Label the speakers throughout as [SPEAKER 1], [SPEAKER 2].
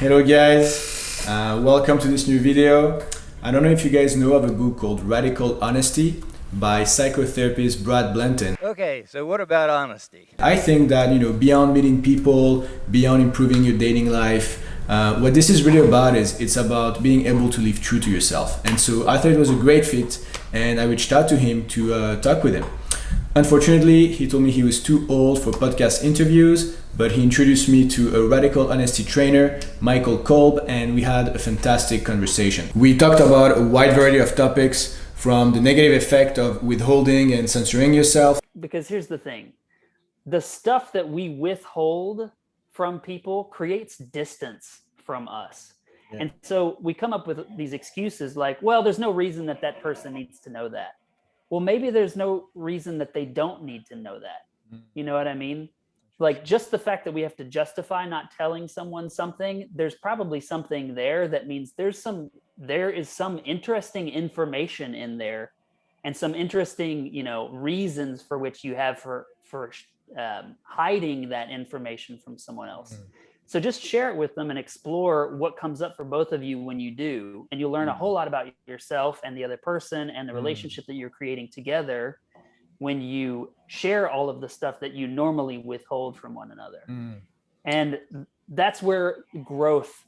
[SPEAKER 1] Hello guys, welcome to this new video. I don't know if you guys know of a book called Radical Honesty by psychotherapist Brad Blanton.
[SPEAKER 2] Okay, so what about honesty?
[SPEAKER 1] I think that, beyond meeting people, beyond improving your dating life, what this is really about is it's about being able to live true to yourself. And so I thought it was a great fit and I reached out to him to talk with him. Unfortunately, he told me he was too old for podcast interviews, but he introduced me to a radical honesty trainer, Michael Kolb, and we had a fantastic conversation. We talked about a wide variety of topics, from the negative effect of withholding and censoring yourself.
[SPEAKER 3] Because here's the thing, the stuff that we withhold from people creates distance from us. Yeah. And so we come up with these excuses like, well, there's no reason that that person needs to know that. Well, maybe there's no reason that they don't need to know that. You know what I mean? Like just the fact that we have to justify not telling someone something, there's probably something there that means there is some interesting information in there and some interesting, reasons for which you have for hiding that information from someone else. So just share it with them and explore what comes up for both of you when you do. And you'll learn a whole lot about yourself and the other person and the relationship that you're creating together when you share all of the stuff that you normally withhold from one another. And that's where growth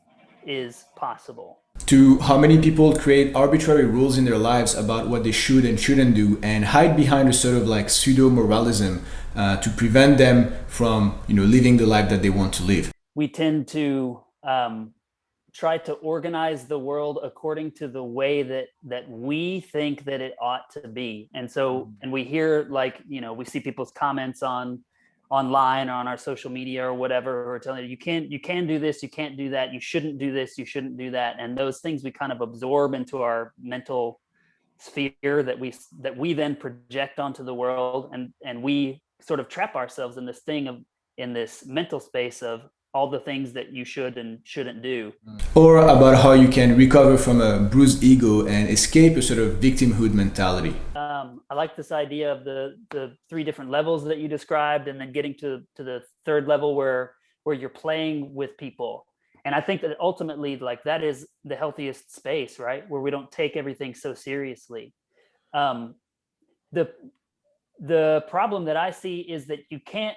[SPEAKER 3] is possible.
[SPEAKER 1] To how many people create arbitrary rules in their lives about what they should and shouldn't do and hide behind a sort of like pseudo moralism to prevent them from, living the life that they want to live.
[SPEAKER 3] We tend to try to organize the world according to the way that we think that it ought to be. And so, and we hear we see people's comments online or on our social media or whatever, who are telling you can do this, you can't do that, you shouldn't do this, you shouldn't do that. And those things we kind of absorb into our mental sphere that we then project onto the world. And we sort of trap ourselves in this mental space of all the things that you should and shouldn't do.
[SPEAKER 1] Or about how you can recover from a bruised ego and escape a sort of victimhood mentality.
[SPEAKER 3] I like this idea of the three different levels that you described, and then getting to the third level where you're playing with people. And I think that ultimately that is the healthiest space, right? Where we don't take everything so seriously. The problem that I see is that you can't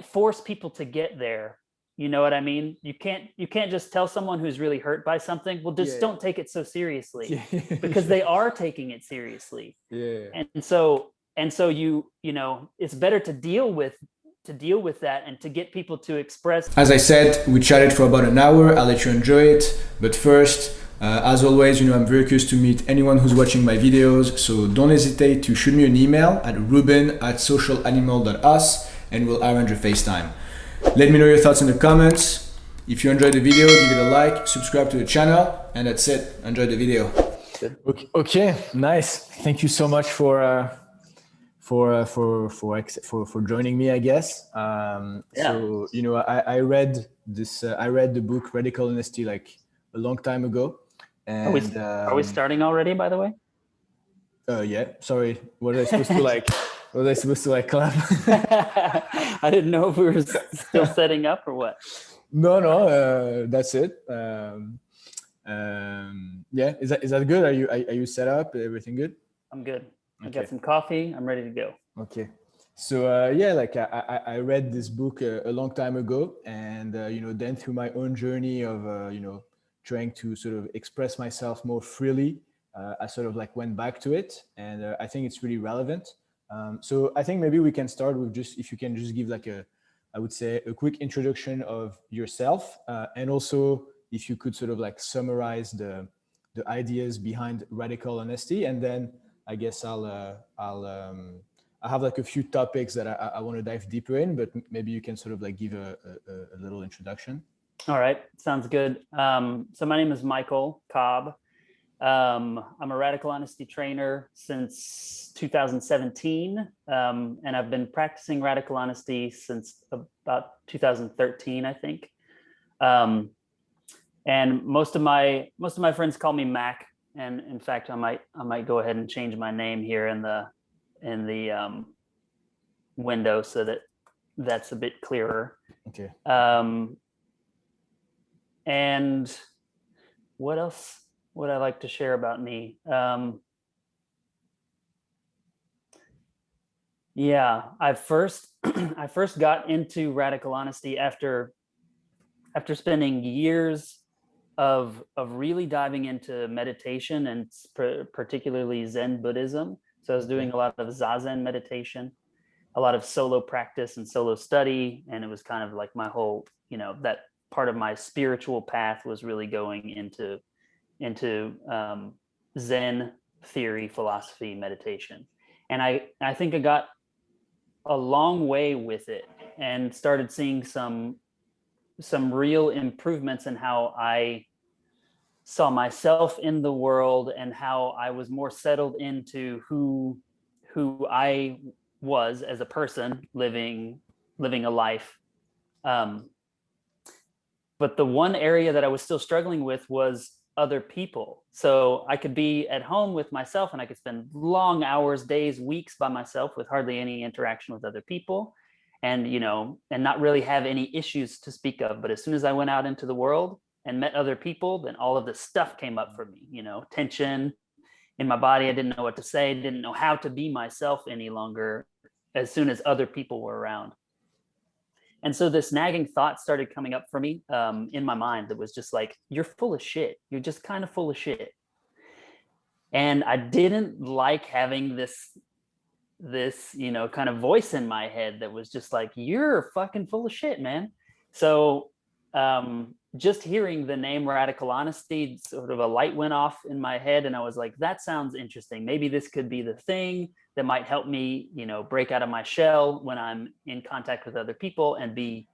[SPEAKER 3] force people to get there. You know what I mean? You can't just tell someone who's really hurt by something, well, just don't take it so seriously, because they are taking it seriously. And so it's better to deal with that and to get people to express.
[SPEAKER 1] As I said, we chatted for about an hour. I'll let you enjoy it. But first, as always, I'm very curious to meet anyone who's watching my videos. So don't hesitate to shoot me an email at ruben@socialanimal.us and we'll arrange a FaceTime. Let me know your thoughts in the comments. If you enjoyed the video, give it a like, subscribe to the channel, and that's it. Enjoy the video.
[SPEAKER 4] Okay, nice. Thank you so much for joining me, I guess. So I read the book Radical Honesty like a long time ago. And
[SPEAKER 3] are we starting already, by the way?
[SPEAKER 4] Yeah. Sorry. Was I supposed to clap?
[SPEAKER 3] I didn't know if we were still setting up or what.
[SPEAKER 4] No. That's it. Yeah. Is that good? Are you set up? Everything good?
[SPEAKER 3] I'm good. I got some coffee. I'm ready to go.
[SPEAKER 4] Okay. So I read this book a long time ago, and then through my own journey of trying to sort of express myself more freely, I sort of went back to it, and I think it's really relevant. So I think maybe we can start with if you can just give I would say a quick introduction of yourself, and also if you could sort of summarize the ideas behind Radical Honesty, and then I guess I'll have a few topics that I want to dive deeper in, but maybe you can sort of give a little introduction.
[SPEAKER 3] All right, sounds good. So my name is Michael Kolb. I'm a radical honesty trainer since 2017, and I've been practicing radical honesty since about 2013, I think. And most of my friends call me Mac, and in fact, I might go ahead and change my name here in the window so that that's a bit clearer.
[SPEAKER 4] Okay.
[SPEAKER 3] And what else would I like to share about me? Yeah, I first I first got into radical honesty after spending years of really diving into meditation and particularly Zen Buddhism. So I was doing a lot of Zazen meditation, a lot of solo practice and solo study, and it was kind of like my whole, that part of my spiritual path was really going into Zen theory, philosophy, meditation. And I think I got a long way with it and started seeing some real improvements in how I saw myself in the world and how I was more settled into who I was as a person living a life. But the one area that I was still struggling with was other people. So I could be at home with myself and I could spend long hours, days, weeks by myself with hardly any interaction with other people, and and not really have any issues to speak of. But as soon as I went out into the world and met other people, then all of this stuff came up for me, tension in my body. I didn't know what to say, didn't know how to be myself any longer as soon as other people were around. And so this nagging thought started coming up for me in my mind that was just like, you're full of shit. You're just kind of full of shit. And I didn't like having this kind of voice in my head that was just like, you're fucking full of shit, man. So just hearing the name Radical Honesty, sort of a light went off in my head, and I was like, that sounds interesting. Maybe this could be the thing that might help me, break out of my shell when I'm in contact with other people and be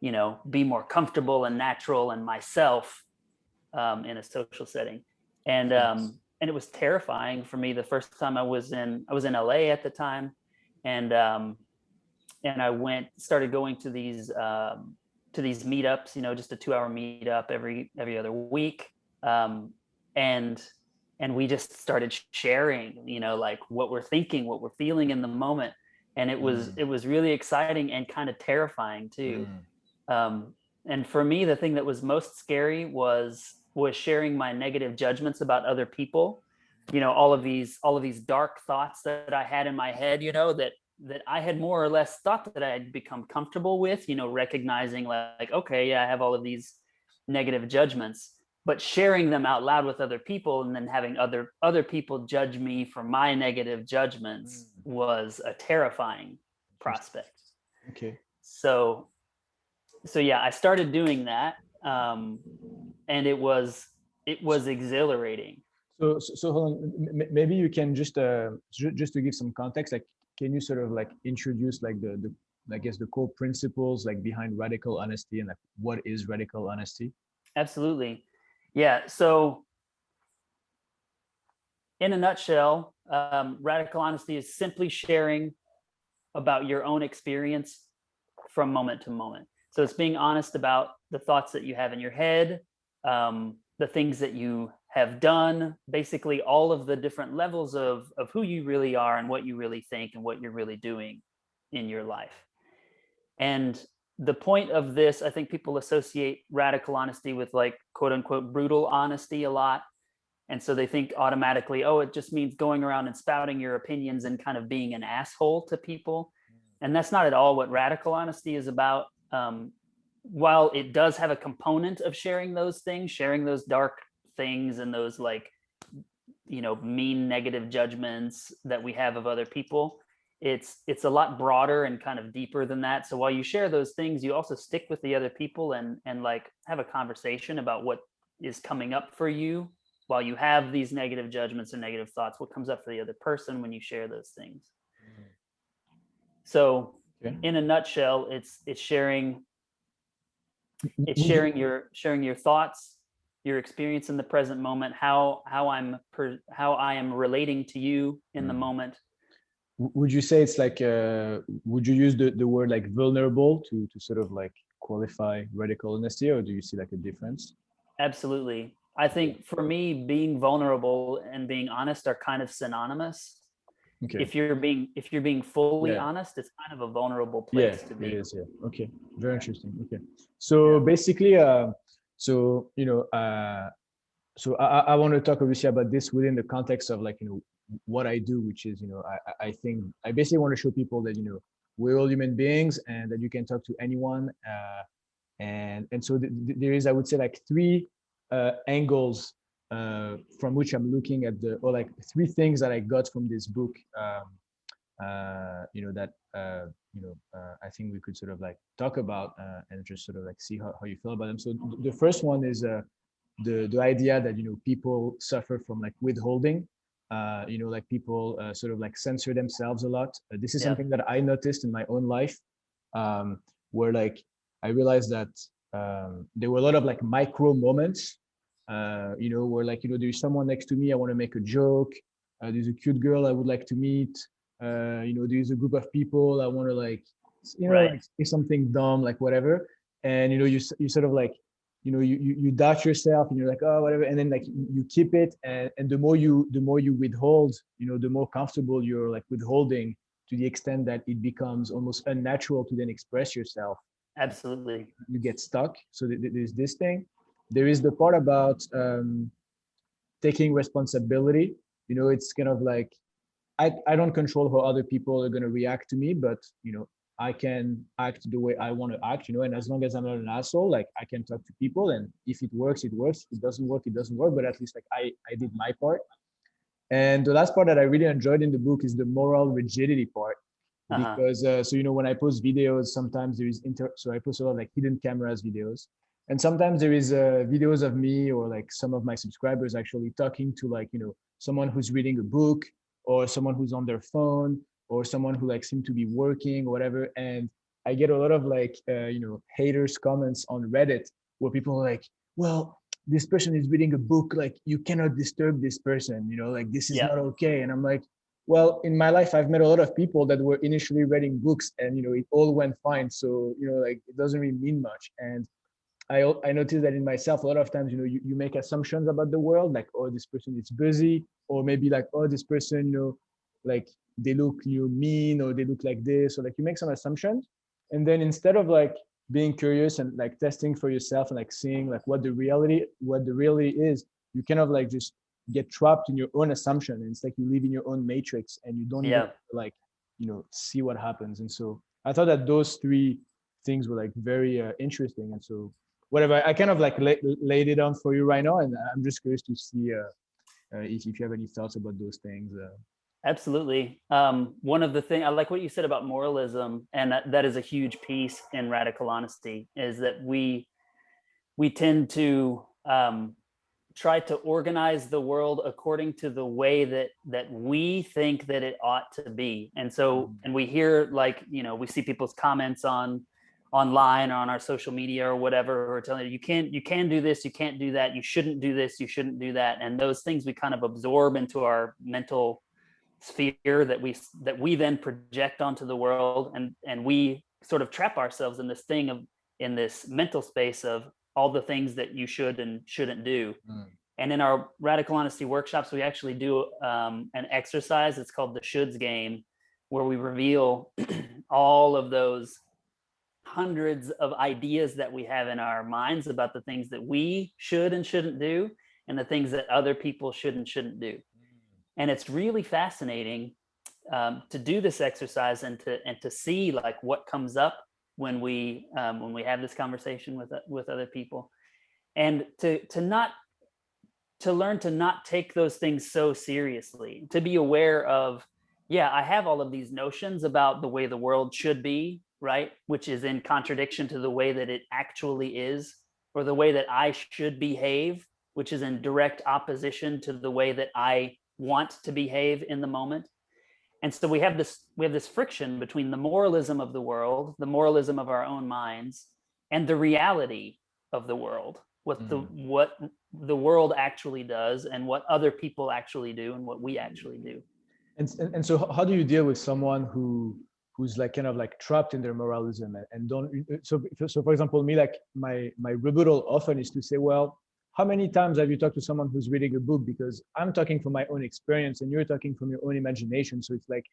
[SPEAKER 3] more comfortable and natural and myself in a social setting. And it was terrifying for me the first time I was in LA at the time, and I started going to these meetups, just a 2-hour meetup every other week, and we just started sharing, like what we're thinking, what we're feeling in the moment, and it was really exciting and kind of terrifying too. And for me, the thing that was most scary was sharing my negative judgments about other people. All of these dark thoughts that I had in my head, that I had more or less thought that I had become comfortable with, recognizing like, okay, yeah, I have all of these negative judgments, but sharing them out loud with other people and then having other people judge me for my negative judgments was a terrifying prospect.
[SPEAKER 4] Okay.
[SPEAKER 3] So yeah, I started doing that, and it was exhilarating.
[SPEAKER 4] So hold on. Maybe you can just to give some context, like, can you sort of like introduce like the I guess the core principles like behind radical honesty, and like what is radical honesty?
[SPEAKER 3] Absolutely. Yeah. So in a nutshell, radical honesty is simply sharing about your own experience from moment to moment. So it's being honest about the thoughts that you have in your head, the things that you have done, basically all of the different levels of who you really are and what you really think and what you're really doing in your life. And the point of this, I think people associate radical honesty with like quote unquote brutal honesty a lot. And so they think automatically, oh, it just means going around and spouting your opinions and kind of being an asshole to people. And that's not at all what radical honesty is about. While it does have a component of sharing those things, sharing those dark things and those like, mean negative judgments that we have of other people, it's a lot broader and kind of deeper than that. So while you share those things, you also stick with the other people and like have a conversation about what is coming up for you while you have these negative judgments and negative thoughts, what comes up for the other person when you share those things. So in a nutshell, it's sharing your thoughts, your experience in the present moment, how I am relating to you in the moment.
[SPEAKER 4] Would you say it's like would you use the word like vulnerable to sort of like qualify radical honesty, or do you see like a difference?
[SPEAKER 3] Absolutely. I think for me, being vulnerable and being honest are kind of synonymous.
[SPEAKER 4] Okay.
[SPEAKER 3] If you're being fully honest, it's kind of a vulnerable place to be.
[SPEAKER 4] It is. Yeah. Okay. Very interesting. Okay. So basically, So, so I want to talk obviously about this within the context of like, what I do, which is, I think I basically want to show people that, we're all human beings and that you can talk to anyone. And so there is, I would say, like three angles from which I'm looking at or like three things that I got from this book, that, I think we could sort of like talk about and just sort of like see how you feel about them. So the first one is the idea that, people suffer from like withholding, like people sort of like censor themselves a lot. This is something that I noticed in my own life, where like I realized that there were a lot of like micro moments, where like, there's someone next to me, I want to make a joke. There's a cute girl I would like to meet. There's a group of people I want to like, like say something dumb, like whatever. And, you sort of like, you doubt yourself and you're like, oh, whatever. And then like you keep it. And the more you withhold, the more comfortable you're like withholding, to the extent that it becomes almost unnatural to then express yourself.
[SPEAKER 3] Absolutely.
[SPEAKER 4] You get stuck. So there's this thing. There is the part about taking responsibility. It's kind of like, I don't control how other people are going to react to me, but, I can act the way I want to act, and as long as I'm not an asshole, like I can talk to people, and if it works, it works. If it doesn't work, it doesn't work. But at least like I did my part. And the last part that I really enjoyed in the book is the moral rigidity part, because so when I post videos, sometimes there is so I post a lot of like hidden cameras videos, and sometimes there is videos of me or like some of my subscribers actually talking to like someone who's reading a book, or someone who's on their phone, or someone who like seem to be working or whatever. And I get a lot of like haters comments on Reddit, where people are like, well, this person is reading a book, like you cannot disturb this person, like this is not okay. And I'm like, well, in my life I've met a lot of people that were initially reading books and it all went fine. So like it doesn't really mean much. And I noticed that in myself a lot of times, you make assumptions about the world, like, oh, this person is busy, or maybe like, oh, this person, like they look mean, or they look like this, or like you make some assumptions. And then instead of like being curious and like testing for yourself and like seeing like what the reality is, you kind of like just get trapped in your own assumption. And it's like you live in your own matrix and you don't even like, see what happens. And so I thought that those three things were like very interesting. And so whatever, I kind of like laid it on for you right now, and I'm just curious to see if you have any thoughts about those things.
[SPEAKER 3] Absolutely. One of the things I like what you said about moralism, and that is a huge piece in Radical Honesty, is that we tend to try to organize the world according to the way that we think that it ought to be. And so, and we hear like, we see people's comments online or on our social media or whatever, who are telling you you can do this, you can't do that, you shouldn't do this, you shouldn't do that. And those things we kind of absorb into our mental sphere that we then project onto the world, and we sort of trap ourselves in this mental space of all the things that you should and shouldn't do. And in our Radical Honesty workshops, we actually do an exercise. It's called the shoulds game, where we reveal all of those hundreds of ideas that we have in our minds about the things that we should and shouldn't do, and the things that other people should and shouldn't do. And it's really fascinating to do this exercise and to see like what comes up when we have this conversation with other people, and to learn to not take those things so seriously, to be aware of, I have all of these notions about the way the world should be, right? Which is in contradiction to the way that it actually is, or the way that I should behave, which is in direct opposition to the way that I want to behave in the moment. And so we have this friction between the moralism of the world, the moralism of our own minds, and the reality of the world, what the world actually does, and what other people actually do, and what we actually do.
[SPEAKER 4] And so how do you deal with someone who's like kind of like trapped in their moralism and don't, so for example, me, like my rebuttal often is to say, well, how many times have you talked to someone who's reading a book? Because I'm talking from my own experience and you're talking from your own imagination. So it's like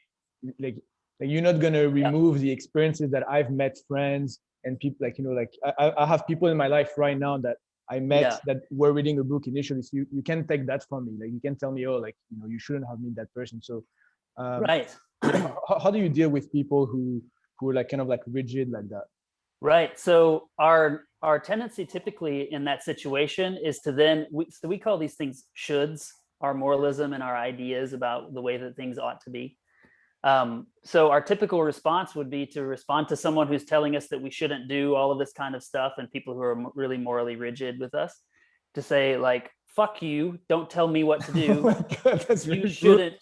[SPEAKER 4] you're not going to remove the experiences that I've met friends and people, like, like I have people in my life right now that I met
[SPEAKER 3] Yeah.
[SPEAKER 4] that were reading a book initially. So you can't take that from me. Like you can tell me, oh, like, you know, you shouldn't have met that person. So
[SPEAKER 3] Right.
[SPEAKER 4] you know, how do you deal with people who are like kind of like rigid like that?
[SPEAKER 3] Right. So our tendency typically in that situation is to then we call these things shoulds, our moralism and our ideas about the way that things ought to be. So our typical response would be to respond to someone who's telling us that we shouldn't do all of this kind of stuff, and people who are really morally rigid with us, to say like, "Fuck you! Don't tell me what to do.
[SPEAKER 4] Oh my God, that's
[SPEAKER 3] You
[SPEAKER 4] very
[SPEAKER 3] shouldn't.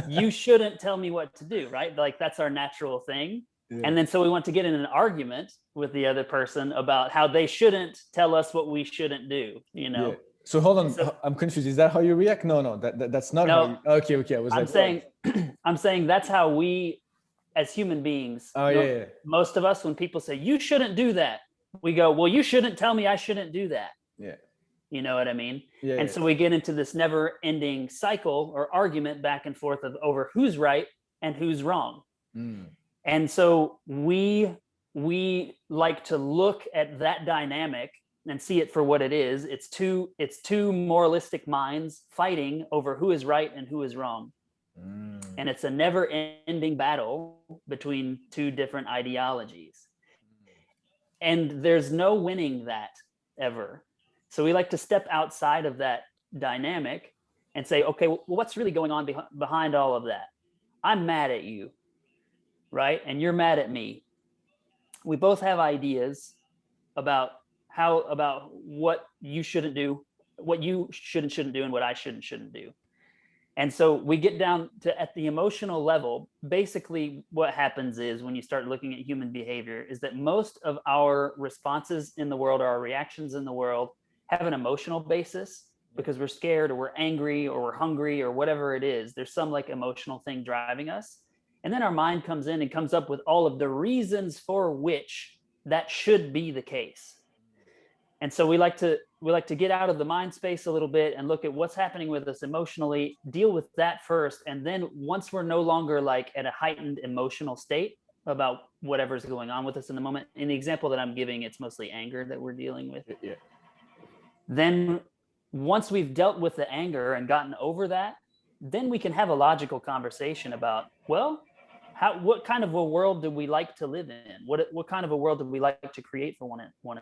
[SPEAKER 3] You shouldn't tell me what to do." Right? Like that's our natural thing.
[SPEAKER 4] Yeah.
[SPEAKER 3] And then so we want to get in an argument with the other person about how they shouldn't tell us what we shouldn't do. You know.
[SPEAKER 4] Yeah. So hold on,
[SPEAKER 3] So-
[SPEAKER 4] I'm confused. Is that how you react? No, that's not how
[SPEAKER 3] No.
[SPEAKER 4] you. Okay. I was
[SPEAKER 3] I'm
[SPEAKER 4] like,
[SPEAKER 3] saying, I'm saying that's how we, as human beings,
[SPEAKER 4] oh yeah.
[SPEAKER 3] most of us, when people say you shouldn't do that, we go, well, you shouldn't tell me I shouldn't do that.
[SPEAKER 4] Yeah.
[SPEAKER 3] You know what I mean?
[SPEAKER 4] Yeah.
[SPEAKER 3] And so we get into this never-ending cycle or argument back and forth over who's right and who's wrong.
[SPEAKER 4] Mm.
[SPEAKER 3] And so we like to look at that dynamic and see it for what it is. It's two moralistic minds fighting over who is right and who is wrong.
[SPEAKER 4] Mm.
[SPEAKER 3] And it's a never-ending battle between two different ideologies. And there's no winning that ever. So we like to step outside of that dynamic and say, okay, well, what's really going on behind all of that? I'm mad at you, right? And you're mad at me. We both have ideas about what you shouldn't do, what you shouldn't do, and what I shouldn't do. And so we get down to at the emotional level. Basically, what happens is when you start looking at human behavior is that most of our responses in the world, or our reactions in the world, have an emotional basis because we're scared or we're angry or we're hungry or whatever it is. There's some like emotional thing driving us. And then our mind comes in and comes up with all of the reasons for which that should be the case. And so we like to get out of the mind space a little bit and look at what's happening with us emotionally, deal with that first. And then once we're no longer like at a heightened emotional state about whatever's going on with us in the moment, in the example that I'm giving, it's mostly anger that we're dealing with.
[SPEAKER 4] Yeah.
[SPEAKER 3] Then once we've dealt with the anger and gotten over that, then we can have a logical conversation about, well, what kind of a world do we like to live in? What kind of a world do we like to create for one another?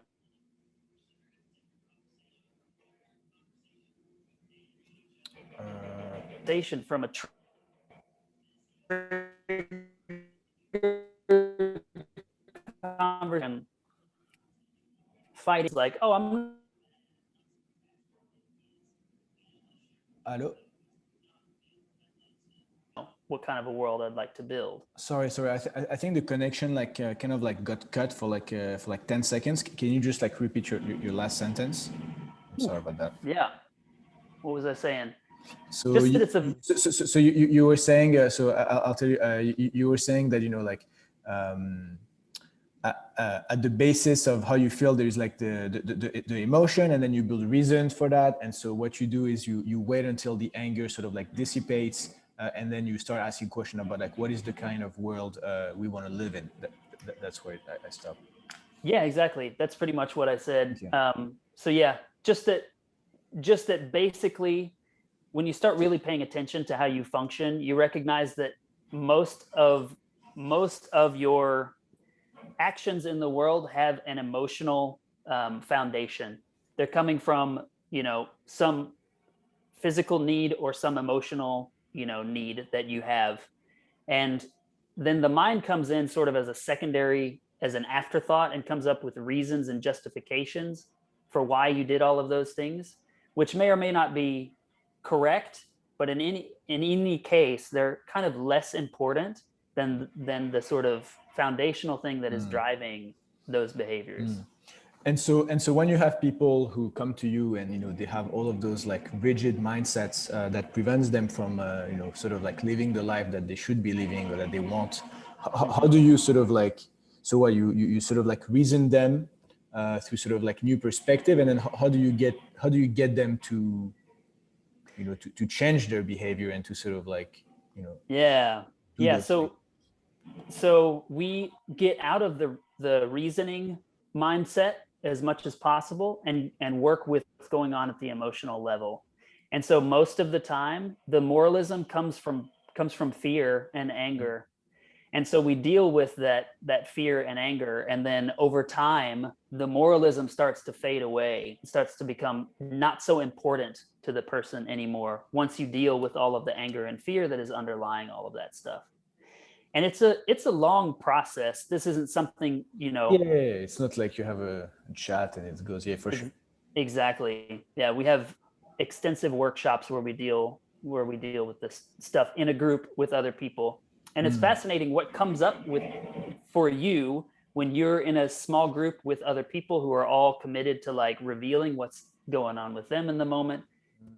[SPEAKER 3] From a conversation, fighting like, oh, I'm.
[SPEAKER 4] Hello.
[SPEAKER 3] What kind of a world I'd like to build.
[SPEAKER 4] Sorry. I think the connection like kind of like got cut for like 10 seconds. Can you just like repeat your last sentence? I'm sorry about that.
[SPEAKER 3] Yeah. What was I saying?
[SPEAKER 4] So
[SPEAKER 3] Just
[SPEAKER 4] you,
[SPEAKER 3] that it's a.
[SPEAKER 4] so you were saying. So I'll tell you. You were saying that, you know, like at the basis of how you feel, there's like the emotion, and then you build reasons for that. And so what you do is you wait until the anger sort of like dissipates. And then you start asking questions about like, what is the kind of world we want to live in? That's where I stopped.
[SPEAKER 3] Yeah, exactly. That's pretty much what I said.
[SPEAKER 4] Okay.
[SPEAKER 3] So yeah, just that basically, when you start really paying attention to how you function, you recognize that most of your actions in the world have an emotional foundation. They're coming from, you know, some physical need or some emotional, you know, need that you have. And then the mind comes in sort of as a secondary, as an afterthought, and comes up with reasons and justifications for why you did all of those things, which may or may not be correct, but in any case, they're kind of less important than the sort of foundational thing that is driving those behaviors.
[SPEAKER 4] And so when you have people who come to you and, you know, they have all of those like rigid mindsets that prevents them from you know, sort of like living the life that they should be living or that they want, how do you sort of like, so what you sort of like reason them through sort of like new perspective, and then how do you get them to, you know, to change their behavior and to sort of like, you know,
[SPEAKER 3] so we get out of the reasoning mindset as much as possible and work with what's going on at the emotional level. And so most of the time, the moralism comes from fear and anger. And so we deal with that fear and anger, and then over time, the moralism starts to fade away. It starts to become not so important to the person anymore once you deal with all of the anger and fear that is underlying all of that stuff. And it's a long process. This isn't something,
[SPEAKER 4] Yeah, it's not like you have a chat and it goes, yeah, for sure.
[SPEAKER 3] Exactly. Yeah, we have extensive workshops where we deal with this stuff in a group with other people. And it's fascinating what comes up with for you when you're in a small group with other people who are all committed to like revealing what's going on with them in the moment.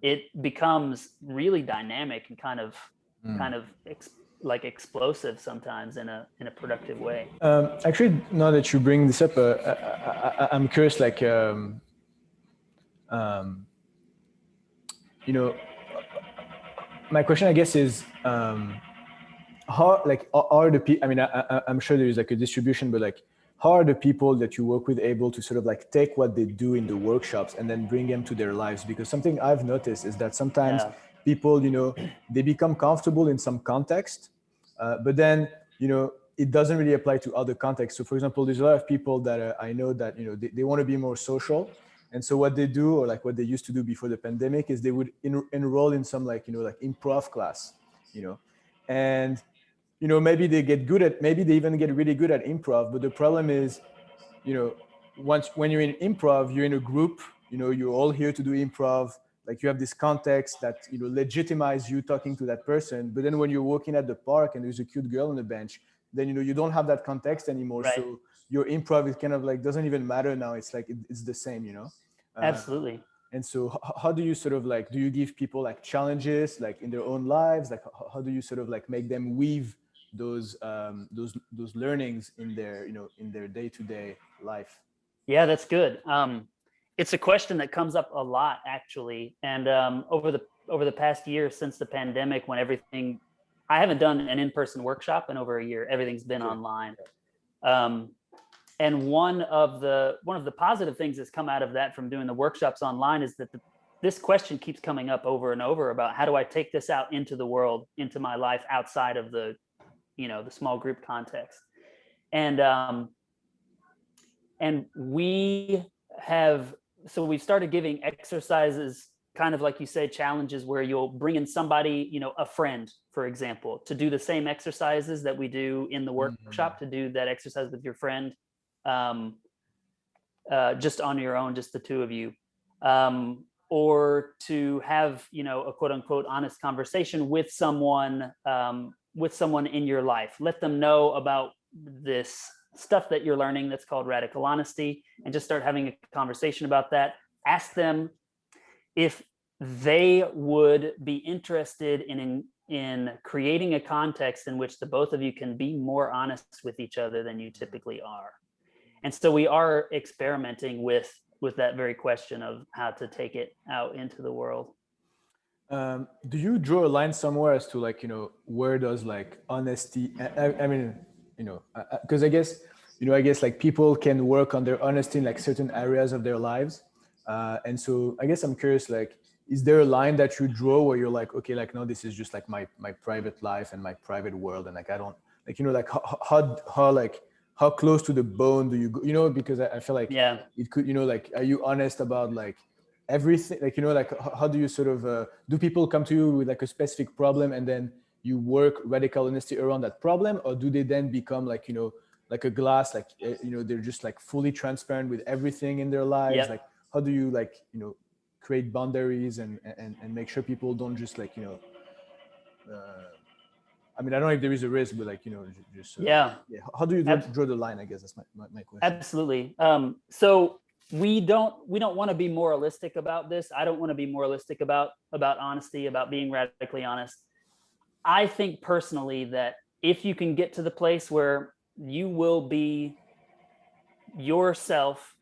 [SPEAKER 3] It becomes really dynamic and kind of like explosive sometimes in a productive way.
[SPEAKER 4] Actually, now that you bring this up, I'm curious, like, my question, I guess, is how, like, are the people, I mean, I'm sure there is like a distribution, but like, how are the people that you work with able to sort of like take what they do in the workshops and then bring them to their lives? Because something I've noticed is that sometimes people, they become comfortable in some context, but then, it doesn't really apply to other contexts. So for example, there's a lot of people that I know that, they want to be more social. And so what they do, or like what they used to do before the pandemic, is they would enroll in some like, like improv class, and, maybe they get good at, maybe they even get really good at improv. But the problem is, when you're in improv, you're in a group, you're all here to do improv. Like you have this context that, legitimize you talking to that person. But then when you're walking at the park and there's a cute girl on the bench, then, you don't have that context anymore.
[SPEAKER 3] Right.
[SPEAKER 4] So your improv is kind of like, doesn't even matter now. It's like, it's the same,
[SPEAKER 3] Absolutely.
[SPEAKER 4] And so how do you sort of like, do you give people like challenges, like in their own lives? Like, how do you sort of like make them weave those learnings in their, in their day-to-day life?
[SPEAKER 3] Yeah, that's good. It's a question that comes up a lot, actually. And over the past year since the pandemic, when everything, I haven't done an in-person workshop in over a year. Everything's been online. And one of the positive things that's come out of that from doing the workshops online is that this question keeps coming up over and over about how do I take this out into the world, into my life outside of the, the small group context. And we've started giving exercises, kind of like you say, challenges where you'll bring in somebody, a friend, for example, to do the same exercises that we do in the workshop, to do that exercise with your friend, just on your own, just the two of you, or to have, a quote unquote honest conversation with someone in your life. Let them know about this stuff that you're learning that's called radical honesty, and just start having a conversation about that. Ask them if they would be interested in creating a context in which the both of you can be more honest with each other than you typically are. And so we are experimenting with that very question of how to take it out into the world.
[SPEAKER 4] Do you draw a line somewhere as to like, where does like honesty, I mean, because I guess like people can work on their honesty in like certain areas of their lives. And so I guess I'm curious, like, is there a line that you draw where you're like, okay, like, no, this is just like my private life and my private world. And like, I don't like, like how close to the bone do you go, because I feel like it could, like, are you honest about like everything? Like, like how do you sort of, do people come to you with like a specific problem and then you work radical honesty around that problem? Or do they then become like, like a glass, like, they're just like fully transparent with everything in their lives?
[SPEAKER 3] Yep.
[SPEAKER 4] Like, how do you like, create boundaries and make sure people don't just like, I mean, I don't know if there is a risk, but like, just how do you draw the line? I guess that's my question.
[SPEAKER 3] Absolutely. So we don't want to be moralistic about this. I don't want to be moralistic about honesty, about being radically honest. I think personally that if you can get to the place where you will be yourself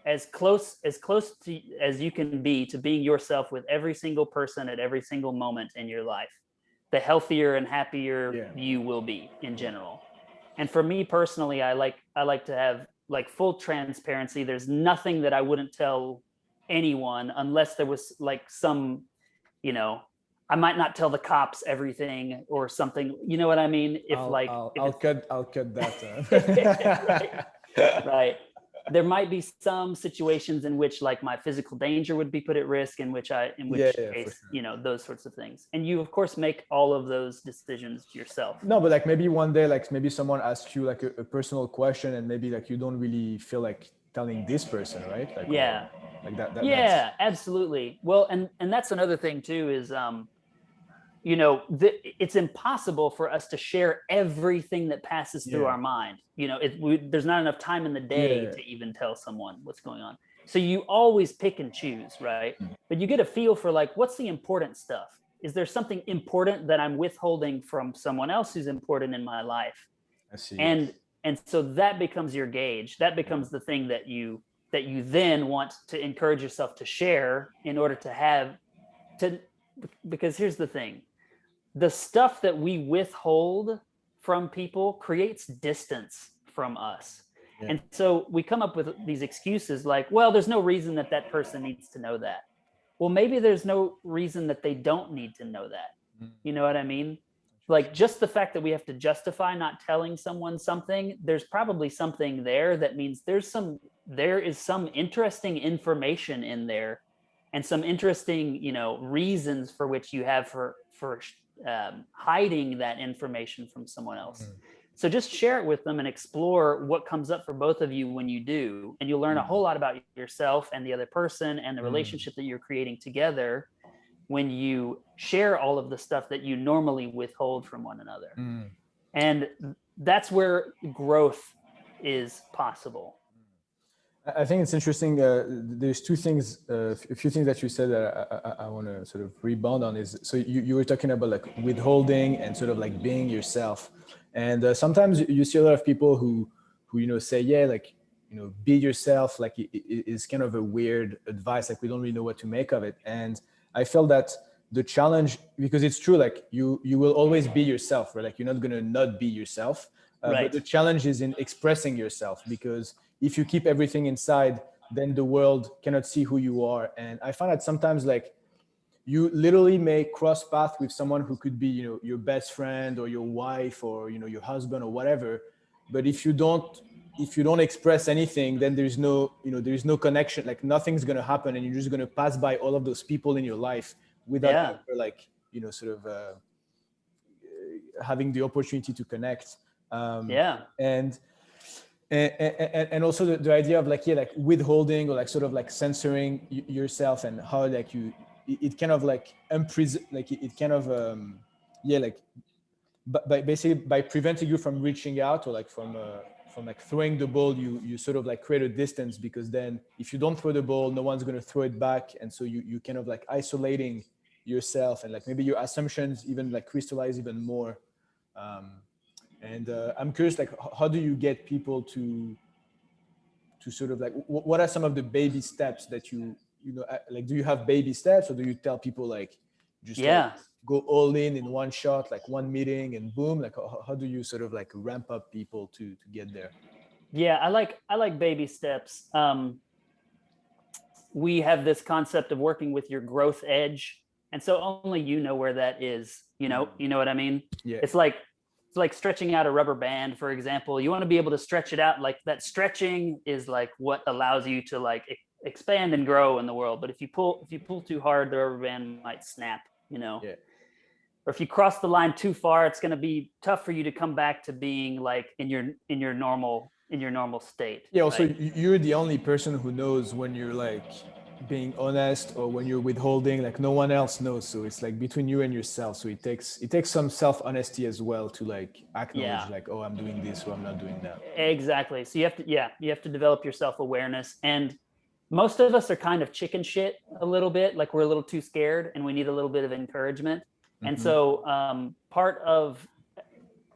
[SPEAKER 3] as close to as you can be to being yourself with every single person at every single moment in your life, the healthier and happier you will be in general. And for me personally, I like to have like full transparency, there's nothing that I wouldn't tell anyone unless there was like some, you know, I might not tell the cops everything or something. You know what I mean? If
[SPEAKER 4] I'll cut that.
[SPEAKER 3] right. There might be some situations in which like my physical danger would be put at risk, in which case,
[SPEAKER 4] for sure.
[SPEAKER 3] you know, those sorts of things. And you of course make all of those decisions yourself.
[SPEAKER 4] No, but like maybe one day, like maybe someone asks you like a personal question, and maybe like you don't really feel like telling this person, right? Like,
[SPEAKER 3] yeah.
[SPEAKER 4] Like that.
[SPEAKER 3] Yeah, absolutely. Well, and that's another thing too is, you know, it's impossible for us to share everything that passes through our mind. You know, there's not enough time in the day to even tell someone what's going on. So you always pick and choose, right? But you get a feel for like, what's the important stuff? Is there something important that I'm withholding from someone else who's important in my life?
[SPEAKER 4] I see.
[SPEAKER 3] And so that becomes your gauge. That becomes the thing that you then want to encourage yourself to share in order to have to, because here's the thing. The stuff that we withhold from people creates distance from us. Yeah. And so we come up with these excuses like, well, there's no reason that that person needs to know that. Well, maybe there's no reason that they don't need to know that. You know what I mean? Like just the fact that we have to justify not telling someone something, there's probably something there that means there is some interesting information in there and some interesting, you know, reasons for which you have for hiding that information from someone else. So just share it with them and explore what comes up for both of you when you do, and you'll learn a whole lot about yourself and the other person and the relationship that you're creating together when you share all of the stuff that you normally withhold from one another. And that's where growth is possible.
[SPEAKER 4] I think it's interesting. There's two things, a few things that you said that I want to sort of rebound on is, so you were talking about like withholding and sort of like being yourself. And sometimes you see a lot of people who, you know, say, yeah, like, you know, be yourself, like it is kind of a weird advice. Like we don't really know what to make of it. And I felt that the challenge, because it's true, like you will always be yourself, right? Like you're not going to not be yourself. Right. But the challenge is in expressing yourself, because if you keep everything inside, then the world cannot see who you are. And I find that sometimes like you literally may cross paths with someone who could be, you know, your best friend or your wife or, you know, your husband or whatever. But if you don't express anything, then there's no connection, like nothing's going to happen. And you're just going to pass by all of those people in your life without ever, like, you know, sort of having the opportunity to connect. And also the idea of like, like withholding or like sort of like censoring yourself, and how like it kind of like it kind of basically by preventing you from reaching out, or like from like throwing the ball, you sort of like create a distance, because then if you don't throw the ball, no one's going to throw it back. And so you kind of like isolating yourself, and like maybe your assumptions even like crystallize even more. And I'm curious, like, how do you get people to sort of like, what are some of the baby steps that you know, like, do you have baby steps, or do you tell people like, just like, go all in one shot, like one meeting and boom? Like, how do you sort of like ramp up people to get there?
[SPEAKER 3] Yeah, I like baby steps. We have this concept of working with your growth edge. And so only you know where that is, you know what I mean? Yeah. It's like stretching out a rubber band, for example. You want to be able to stretch it out. Like that stretching is like what allows you to like expand and grow in the world. But if you pull too hard, the rubber band might snap, you know? Yeah. Or if you cross the line too far, it's going to be tough for you to come back to being like in your normal state.
[SPEAKER 4] Yeah. Also, right? You're the only person who knows when you're like being honest or when you're withholding. Like no one else knows. So it's like between you and yourself. So it takes some self-honesty as well to like acknowledge like, oh, I'm doing this or I'm not doing that.
[SPEAKER 3] Exactly. So you have to develop your self-awareness. And most of us are kind of chicken shit a little bit, like we're a little too scared and we need a little bit of encouragement. Mm-hmm. And so part of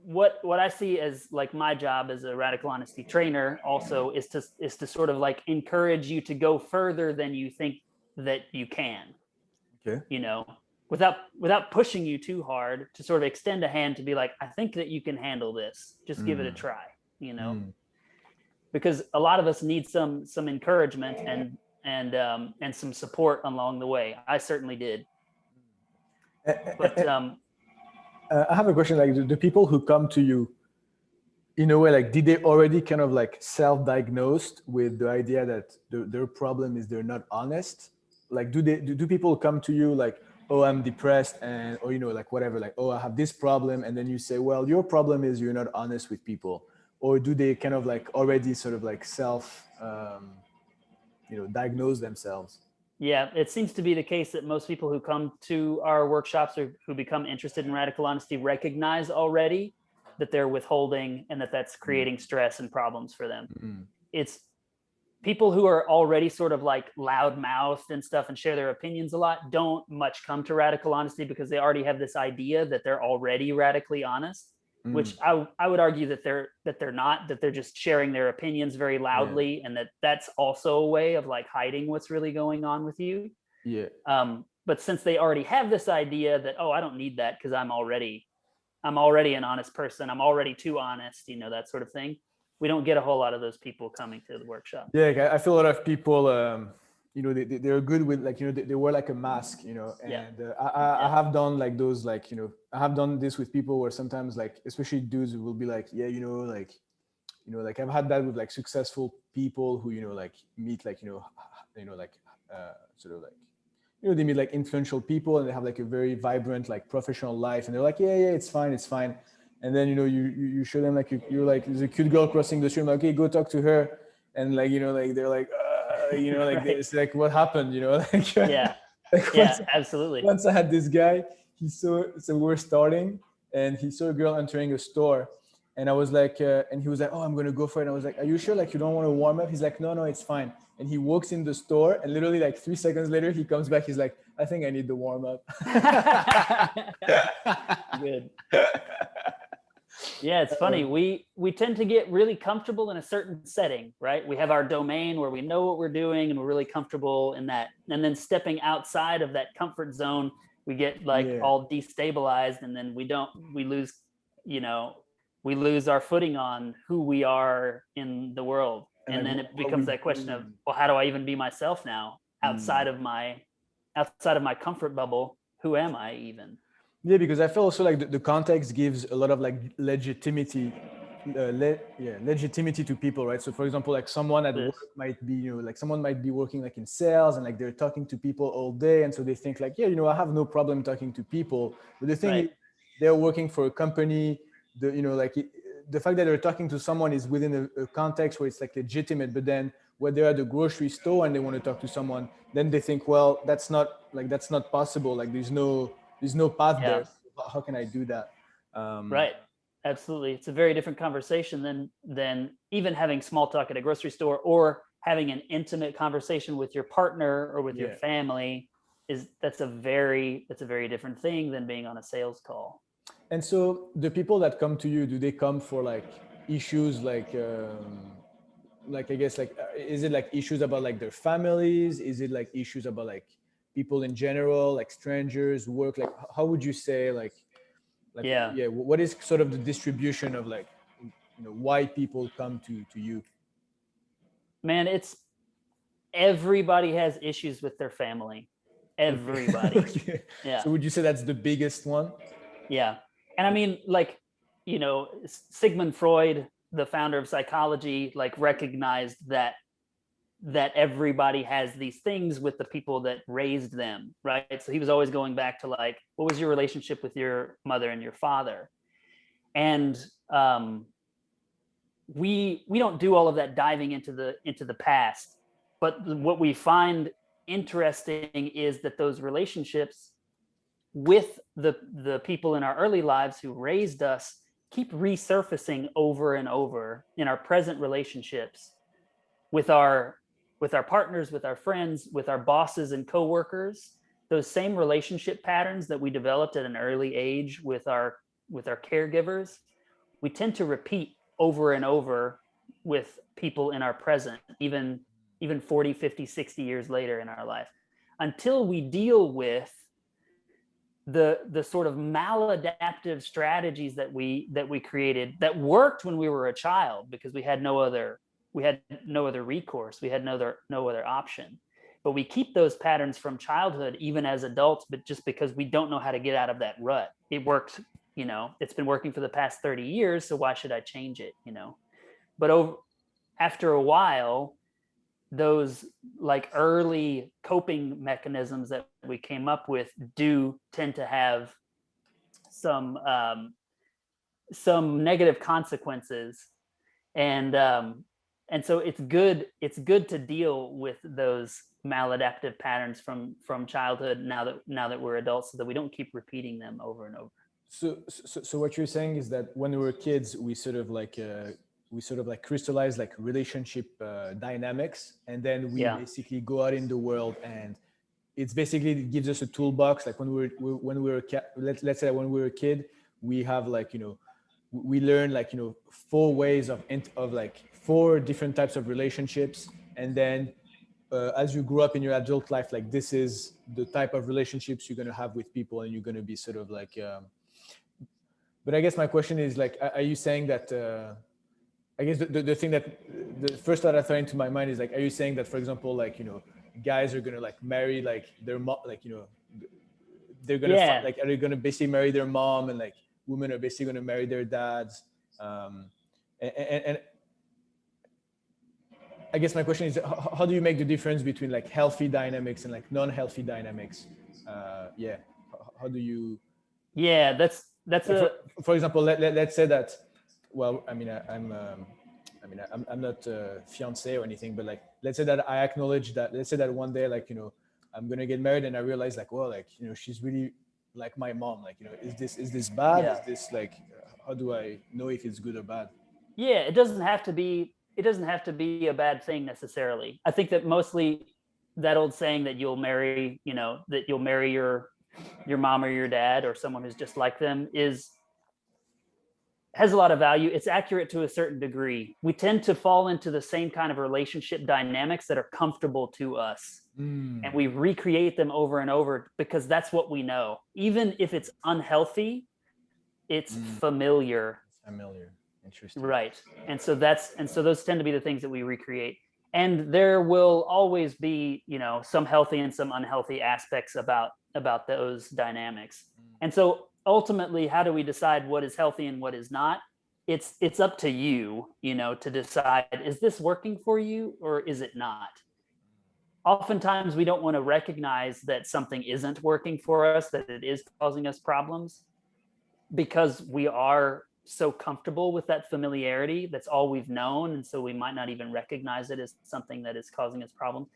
[SPEAKER 3] what I see as like my job as a radical honesty trainer also is to sort of like encourage you to go further than you think that you can. Okay. You know, without pushing you too hard, to sort of extend a hand to be like, I think that you can handle this. Just give it a try, you know? because a lot of us need some encouragement and some support along the way. I certainly did. But
[SPEAKER 4] I have a question. Like the people who come to you, in a way, like did they already kind of like self-diagnosed with the idea that their problem is they're not honest? Like do people come to you like, oh, I'm depressed, and or like whatever, like, oh, I have this problem, and then you say, well, your problem is you're not honest with people? Or do they kind of like already sort of like self diagnose themselves?
[SPEAKER 3] yeah, it seems to be the case that most people who come to our workshops or who become interested in radical honesty recognize already that they're withholding and that's creating stress and problems for them.
[SPEAKER 4] Mm-hmm.
[SPEAKER 3] It's people who are already sort of like loud-mouthed and stuff and share their opinions a lot don't much come to radical honesty because they already have this idea that they're already radically honest, which I would argue that they're not, that they're just sharing their opinions very loudly, and that's also a way of like hiding what's really going on with you.
[SPEAKER 4] Yeah.
[SPEAKER 3] But since they already have this idea that, oh, I don't need that because I'm already an honest person, I'm already too honest, that sort of thing. We don't get a whole lot of those people coming to the workshop.
[SPEAKER 4] Yeah, I feel a lot of people, they're good with like, they wear like a mask, and I have done like those, like, I have done this with people where sometimes like, especially dudes will be like, yeah, like I've had that with like successful people who, like meet like, sort of like, they meet like influential people and they have like a very vibrant, like professional life. And they're like, yeah, it's fine. And then, you show them like, you're like, there's a cute girl crossing the street. Like, okay, go talk to her. And like, like, they're like, like,
[SPEAKER 3] Right.
[SPEAKER 4] it's like, what happened? Like,
[SPEAKER 3] yeah,
[SPEAKER 4] like
[SPEAKER 3] absolutely.
[SPEAKER 4] Once I had this guy, so we're starting and he saw a girl entering a store. And I was like, and he was like, oh, I'm going to go for it. And I was like, are you sure? Like, you don't want to warm up? He's like, no, it's fine. And he walks in the store and literally like 3 seconds later, he comes back. He's like, I think I need the warm up.
[SPEAKER 3] Good. Yeah, it's funny. We tend to get really comfortable in a certain setting, right? We have our domain where we know what we're doing and we're really comfortable in that. And then stepping outside of that comfort zone, we get like all destabilized, and then we lose our footing on who we are in the world. And then it becomes that question of, well, how do I even be myself now outside of my comfort bubble? Who am I even?
[SPEAKER 4] Yeah, because I feel also like the context gives a lot of like legitimacy to people, right? So for example, like someone at work might be, like someone might be working like in sales and like they're talking to people all day. And so they think like, yeah, I have no problem talking to people. But the thing is, they're working for a company, the fact that they're talking to someone is within a context where it's like legitimate, but then when they're at the grocery store and they want to talk to someone, then they think, well, that's not possible. Like there's no path there. How can I do that?
[SPEAKER 3] Right. Absolutely. It's a very different conversation than even having small talk at a grocery store or having an intimate conversation with your partner or with your family. That's a very different thing than being on a sales call.
[SPEAKER 4] And so the people that come to you, do they come for like issues like I guess like, is it like issues about like their families? Is it like issues about like people in general, like strangers, work? Like, how would you say what is sort of the distribution of like, why people come to you?
[SPEAKER 3] Man, it's everybody has issues with their family. Everybody.
[SPEAKER 4] Okay.
[SPEAKER 3] Yeah.
[SPEAKER 4] So would you say that's the biggest one?
[SPEAKER 3] Yeah. And I mean, like, Sigmund Freud, the founder of psychology, like recognized that everybody has these things with the people that raised them, right? So he was always going back to like, what was your relationship with your mother and your father? And we don't do all of that diving into the past, but what we find interesting is that those relationships with the people in our early lives who raised us keep resurfacing over and over in our present relationships with our partners, with our friends, with our bosses and coworkers. Those same relationship patterns that we developed at an early age with our caregivers, we tend to repeat over and over with people in our present, even 40, 50, 60 years later in our life, until we deal with the sort of maladaptive strategies that we created that worked when we were a child because we had no other we had no other recourse. We had no other option. But we keep those patterns from childhood, even as adults, but just because we don't know how to get out of that rut. It worked, it's been working for the past 30 years. So why should I change it? But after a while, those like early coping mechanisms that we came up with do tend to have some negative consequences, and so it's good to deal with those maladaptive patterns from childhood now that we're adults, so that we don't keep repeating them over and over.
[SPEAKER 4] So what you're saying is that when we were kids, we sort of like crystallize like relationship dynamics, and then we basically go out in the world, and it gives us a toolbox. Like when we were let's say when we were a kid, we have like, we learn like, 4 ways of like 4 different types of relationships, and then as you grow up in your adult life, like this is the type of relationships you're going to have with people, and you're going to be sort of like but I guess my question is like, are you saying that I guess the thing that the first thought that thought into my mind is like, are you saying that, for example, like, guys are going to like marry like their mom, like, they're going to like, are they going to basically marry their mom, and like women are basically going to marry their dads, and I guess my question is, how do you make the difference between like healthy dynamics and like non-healthy dynamics? How do you?
[SPEAKER 3] Yeah, that's
[SPEAKER 4] for example, let's say that. Well, I mean, I'm not fiancé or anything, but like, let's say that I acknowledge that. Let's say that one day, like, I'm gonna get married, and I realize like, well, like, she's really like my mom. Like, is this bad?
[SPEAKER 3] Yeah.
[SPEAKER 4] Is this like, how do I know if it's good or bad?
[SPEAKER 3] Yeah, it doesn't have to be a bad thing necessarily. I think that mostly that old saying that you'll marry your mom or your dad or someone who's just like them has a lot of value. It's accurate to a certain degree. We tend to fall into the same kind of relationship dynamics that are comfortable to us. And we recreate them over and over because that's what we know. Even if it's unhealthy, it's familiar.
[SPEAKER 4] Familiar. Interesting.
[SPEAKER 3] Right. And so those tend to be the things that we recreate. And there will always be, some healthy and some unhealthy aspects about those dynamics. And so ultimately, how do we decide what is healthy and what is not? It's up to you, to decide, is this working for you or is it not? Oftentimes we don't want to recognize that something isn't working for us, that it is causing us problems, because we are so comfortable with that familiarity. That's all we've known. And so we might not even recognize it as something that is causing us problems.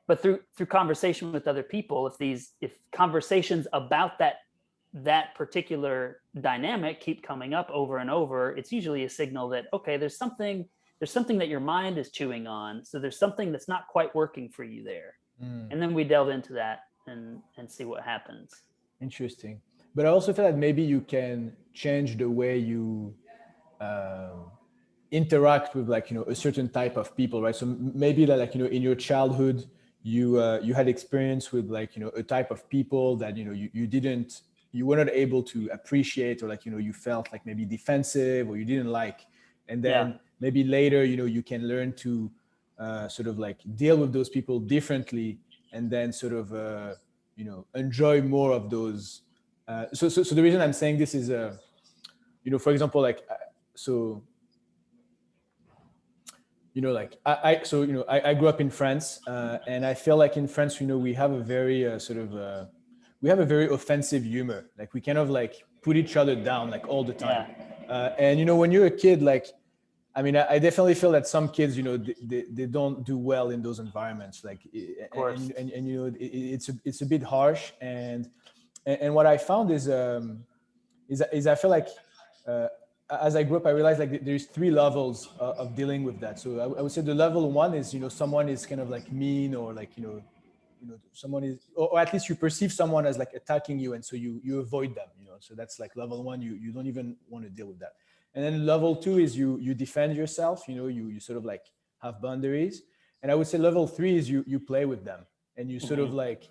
[SPEAKER 3] But through conversation with other people, if conversations about that particular dynamic keep coming up over and over, it's usually a signal that, okay, there's something that your mind is chewing on. So there's something that's not quite working for you there. And then we delve into that and see what happens.
[SPEAKER 4] Interesting. But I also feel that maybe you can change the way you interact with like, a certain type of people, right? So maybe that like, in your childhood, you had experience with like, a type of people that, you were not able to appreciate, or like, you felt like maybe defensive or you didn't like. And then maybe later, you can learn to sort of like deal with those people differently, and then sort of, enjoy more of those. So the reason I'm saying this is, for example, like, I grew up in France, and I feel like in France, we have a very we have a very offensive humor. Like we kind of like put each other down like all the time. And when you're a kid, like, I mean, I definitely feel that some kids, they don't do well in those environments. Like, and it's a bit harsh. And what I found is I feel like as I grew up, I realized like there's 3 levels of dealing with that. So I would say the level 1 is, someone is kind of like mean, or like, someone is, or at least you perceive someone as like attacking you, and so you avoid them. So that's like level 1. You don't even want to deal with that. And then level 2 is you defend yourself. You sort of like have boundaries. And I would say level 3 is you play with them, and you sort of like.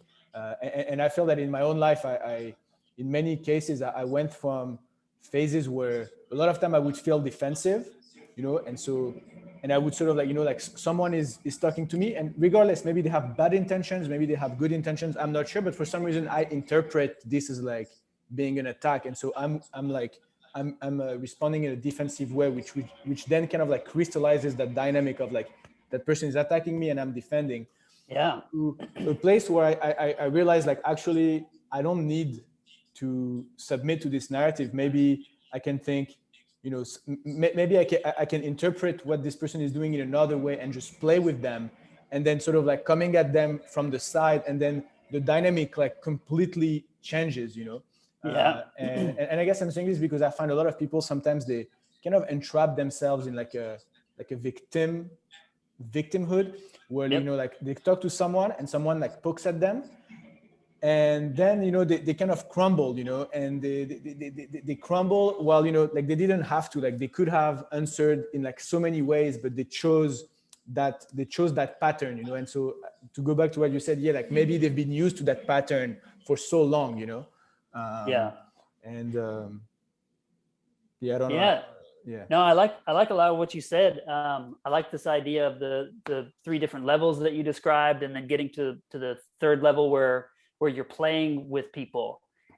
[SPEAKER 4] And I feel that in my own life, I in many cases I went from phases where a lot of time I would feel defensive, and and I would sort of like, like someone is talking to me, and regardless, maybe they have bad intentions, maybe they have good intentions, I'm not sure, but for some reason I interpret this as like being an attack, and so I'm responding in a defensive way, which then kind of like crystallizes that dynamic of like that person is attacking me and I'm defending.
[SPEAKER 3] Yeah.
[SPEAKER 4] To a place where I realize like actually I don't need to submit to this narrative. Maybe I can think, maybe I can interpret what this person is doing in another way and just play with them, and then sort of like coming at them from the side, and then the dynamic like completely changes.
[SPEAKER 3] Yeah.
[SPEAKER 4] And I guess I'm saying this because I find a lot of people sometimes they kind of entrap themselves in like a victimhood, where
[SPEAKER 3] Yep.
[SPEAKER 4] like they talk to someone and someone like pokes at them, and then they kind of crumble, and they crumble while like they didn't have to, like they could have answered in like so many ways, but they chose that pattern, and so to go back to what you said, yeah, like maybe they've been used to that pattern for so long,
[SPEAKER 3] Yeah.
[SPEAKER 4] And yeah, I don't know.
[SPEAKER 3] Yeah.
[SPEAKER 4] Yeah.
[SPEAKER 3] No, I like a lot of what you said. I like this idea of the three different levels that you described, and then getting to the third level where you're playing with people.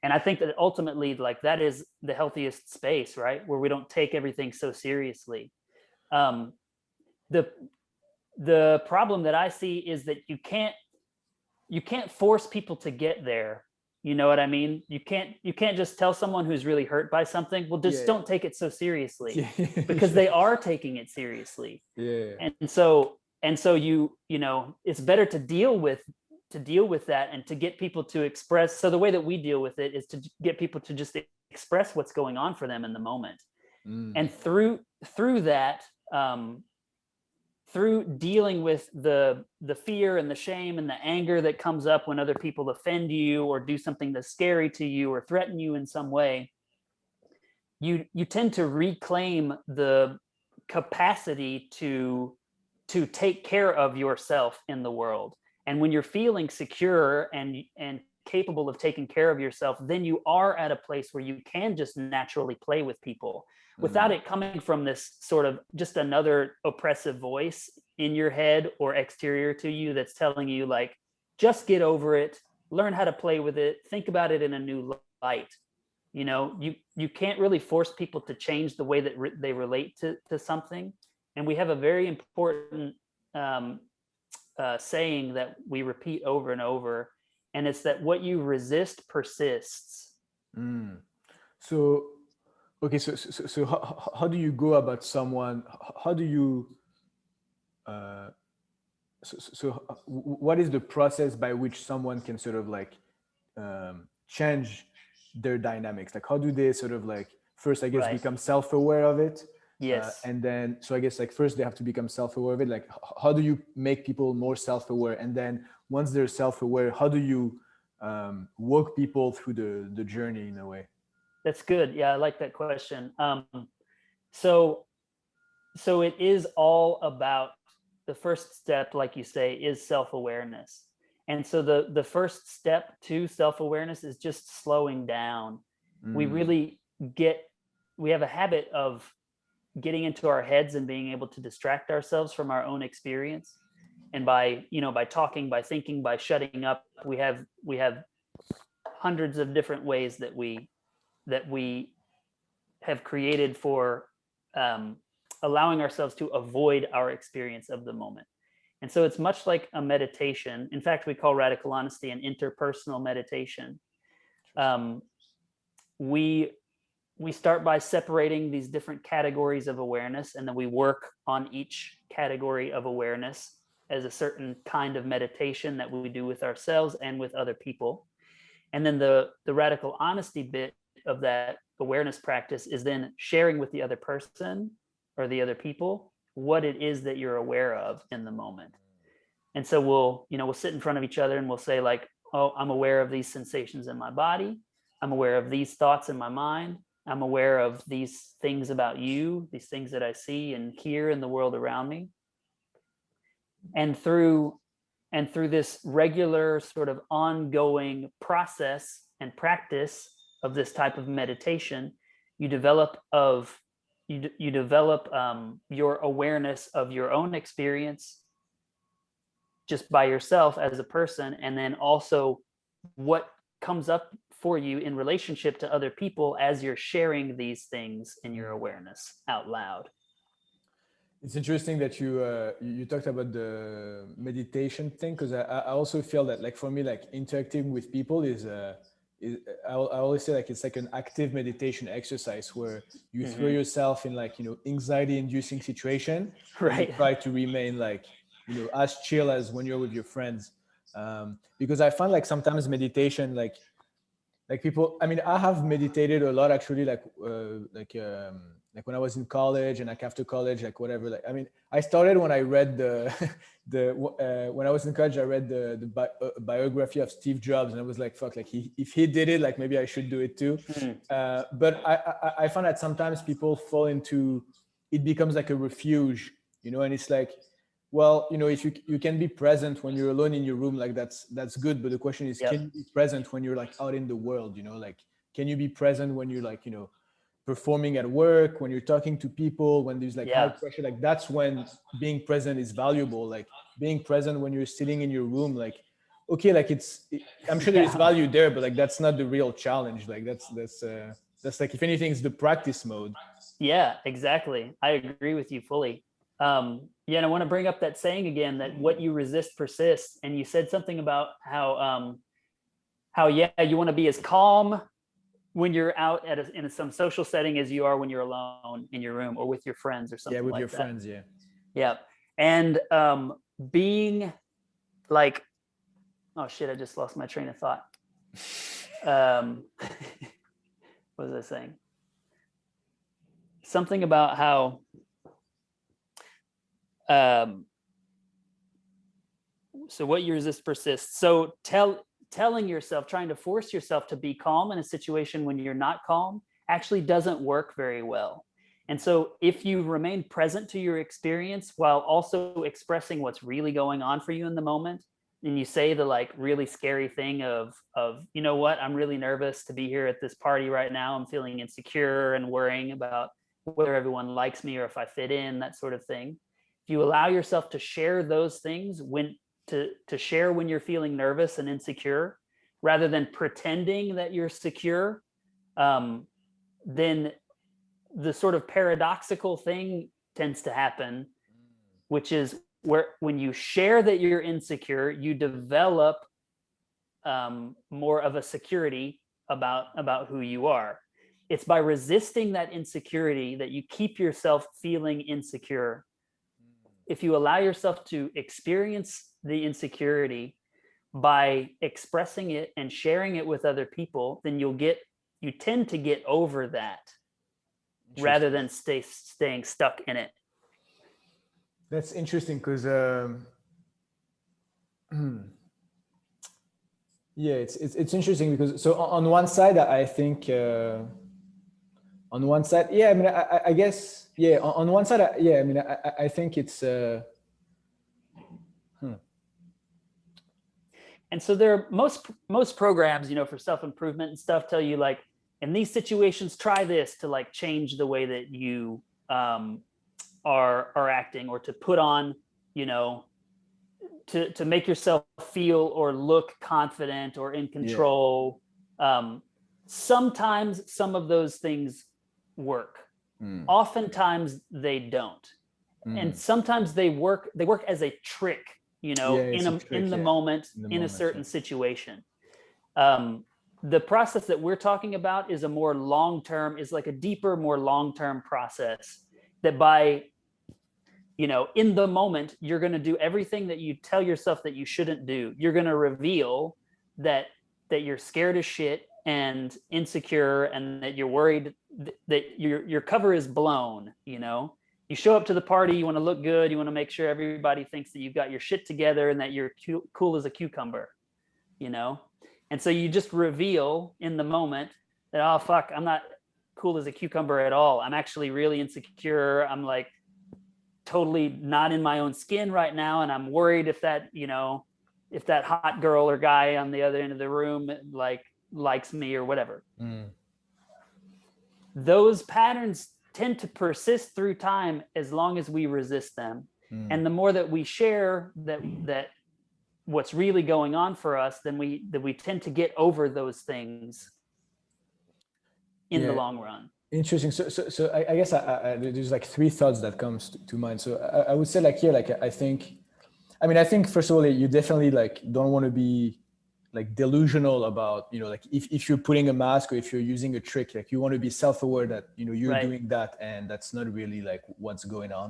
[SPEAKER 3] And I think that ultimately, like, that is the healthiest space, right? Where we don't take everything so seriously. The problem that I see is that you can't force people to get there. You know what I mean? You can't just tell someone who's really hurt by something, well, just don't take it so seriously, because they are taking it seriously.
[SPEAKER 4] Yeah.
[SPEAKER 3] And so it's better to deal with that, and to get people to express. So the way that we deal with it is to get people to just express what's going on for them in the moment. And through that, through dealing with the fear and the shame and the anger that comes up when other people offend you or do something that's scary to you or threaten you in some way, you tend to reclaim the capacity to take care of yourself in the world. And when you're feeling secure and capable of taking care of yourself, then you are at a place where you can just naturally play with people without it coming from this sort of just another oppressive voice in your head or exterior to you that's telling you, like, just get over it, learn how to play with it, think about it in a new light. You can't really force people to change the way that they relate to something. And we have a very important saying that we repeat over and over, and it's that what you resist persists.
[SPEAKER 4] So okay, so how do you go about someone? How do you what is the process by which someone can sort of like change their dynamics? Like, how do they sort of like first, I guess, become self-aware of it?
[SPEAKER 3] Yes.
[SPEAKER 4] And then, so I guess like first they have to become self-aware of it. Like, how do you make people more self-aware? And then once they're self-aware, how do you walk people through the journey in a way?
[SPEAKER 3] That's good. Yeah, I like that question. So it is all about, the first step, like you say, is self-awareness. And so the first step to self-awareness is just slowing down. We have a habit of getting into our heads and being able to distract ourselves from our own experience. And by talking, by thinking, by shutting up, we have hundreds of different ways that we have created for allowing ourselves to avoid our experience of the moment. And so it's much like a meditation. In fact, we call radical honesty an interpersonal meditation. We start by separating these different categories of awareness, and then we work on each category of awareness as a certain kind of meditation that we do with ourselves and with other people. And then the radical honesty bit of that awareness practice is then sharing with the other person or the other people what it is that you're aware of in the moment. And so we'll sit in front of each other and we'll say, like, oh, I'm aware of these sensations in my body. I'm aware of these thoughts in my mind. I'm aware of these things about you, these things that I see and hear in the world around me. And through this regular sort of ongoing process and practice of this type of meditation, you develop you develop your awareness of your own experience just by yourself as a person, and then also what comes up for you in relationship to other people as you're sharing these things in your awareness out loud.
[SPEAKER 4] It's interesting that you talked about the meditation thing, because I also feel that, like, for me, like, interacting with people is I always say, like, it's like an active meditation exercise where you throw yourself in, like, anxiety inducing situation, and you
[SPEAKER 3] Right.
[SPEAKER 4] try to remain, like, as chill as when you're with your friends. Because I find, like, sometimes meditation, like people, I mean, I have meditated a lot, actually, like when I was in college and like after college, like whatever. Like, I mean, I started when I read when I was in college, I read the biography of Steve Jobs, and I was like, fuck, like, if he did it, like, maybe I should do it too. But I find that sometimes people fall into, it becomes like a refuge, and it's like, well, if you can be present when you're alone in your room, like, that's good. But the question is,
[SPEAKER 3] Yep.
[SPEAKER 4] can you be present when you're, like, out in the world, like, can you be present when you're, like, performing at work, when you're talking to people, when there's, like, high pressure? Like, that's when being present is valuable. Like, being present when you're sitting in your room, like, okay, like, I'm sure there's value there, but, like, that's not the real challenge. Like, that's like, if anything, it's the practice mode.
[SPEAKER 3] Yeah, exactly. I agree with you fully. And I want to bring up that saying again, that what you resist persists. And you said something about how you want to be as calm when you're out in some social setting as you are when you're alone in your room or with your friends or something.
[SPEAKER 4] Yeah, with
[SPEAKER 3] like
[SPEAKER 4] your
[SPEAKER 3] that.
[SPEAKER 4] friends. Yeah.
[SPEAKER 3] Yeah. And being like, oh shit, I just lost my train of thought. What was I saying? Something about how so what you resist persists. So telling yourself, trying to force yourself to be calm in a situation when you're not calm actually doesn't work very well. And so if you remain present to your experience while also expressing what's really going on for you in the moment, and you say the, like, really scary thing of you know what, I'm really nervous to be here at this party right now. I'm feeling insecure and worrying about whether everyone likes me or if I fit in, that sort of thing. If you allow yourself to share those things to share when you're feeling nervous and insecure, rather than pretending that you're secure, then the sort of paradoxical thing tends to happen, which is where when you share that you're insecure, you develop more of a security about who you are. It's by resisting that insecurity that you keep yourself feeling insecure. If you allow yourself to experience the insecurity by expressing it and sharing it with other people, then you tend to get over that rather than staying stuck in it.
[SPEAKER 4] That's interesting, because yeah, it's interesting because, so on one side, I think on one side, yeah, I mean, I guess, yeah, on one side, yeah, I mean, I think it's
[SPEAKER 3] And so there are most programs, for self-improvement and stuff, tell you, like, in these situations, try this to, like, change the way that you are acting, or to put on, to make yourself feel or look confident or in control. Sometimes some of those things work. Oftentimes they don't. And sometimes they work as a trick, in the moment, in a certain situation. The process that we're talking about is a more long-term, is like a deeper, more long-term process that by, in the moment, you're going to do everything that you tell yourself that you shouldn't do. You're going to reveal that you're scared as shit and insecure, and that you're worried that your cover is blown. You show up to the party, you want to look good, you want to make sure everybody thinks that you've got your shit together and that you're cool as a cucumber, And so you just reveal in the moment that, oh, fuck, I'm not cool as a cucumber at all. I'm actually really insecure. I'm, like, totally not in my own skin right now. And I'm worried if that hot girl or guy on the other end of the room, like, likes me or whatever. Those patterns tend to persist through time as long as we resist them. And the more that we share that what's really going on for us, then we tend to get over those things in the long run.
[SPEAKER 4] Interesting. So I guess there's like three thoughts that comes to mind. So I would say like, yeah, like I think first of all, you definitely like don't want to be like delusional about, you know, like if you're putting a mask or if you're using a trick, like you want to be self-aware that, you know, you're doing that and that's not really like what's going on.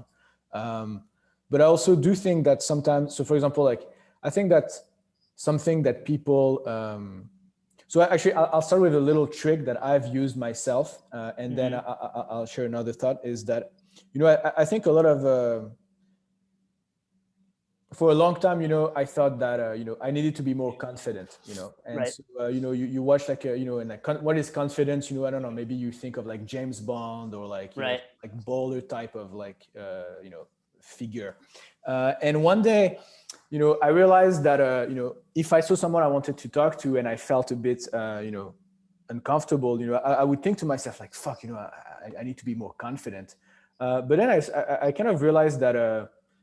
[SPEAKER 4] But I also do think that sometimes, so for example, like I think that's something that people, so actually I'll start with a little trick that I've used myself, and then I'll share another thought is that, you know, I think a lot of, for a long time, you know, I thought that, you know, I needed to be more confident, you know, and so, you know, you watch like, you know, and like, what is confidence? You know, I don't know, maybe you think of like James Bond or like, you know, like baller type of like, you know, figure. And one day, you know, I realized that, you know, if I saw someone I wanted to talk to and I felt a bit, you know, uncomfortable, you know, I would think to myself like, fuck, you know, I need to be more confident. But then I kind of realized that,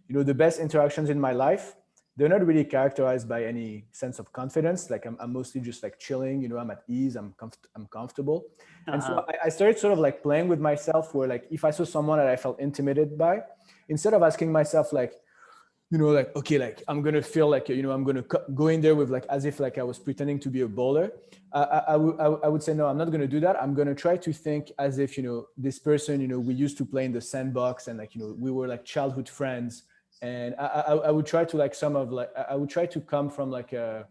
[SPEAKER 4] you know, the best interactions in my life, they're not really characterized by any sense of confidence. Like I'm mostly just like chilling, you know, I'm at ease, I'm comfortable. And so I started sort of like playing with myself where like, if I saw someone that I felt intimidated by, instead of asking myself like, you know, like, okay, like I'm going to feel like, you know, I'm going to go in there with like, as if like I was pretending to be a bowler. I would say, no, I'm not going to do that. I'm going to try to think as if, you know, this person, you know, we used to play in the sandbox and like, you know, we were like childhood friends. And I would try to like I would try to come from like a,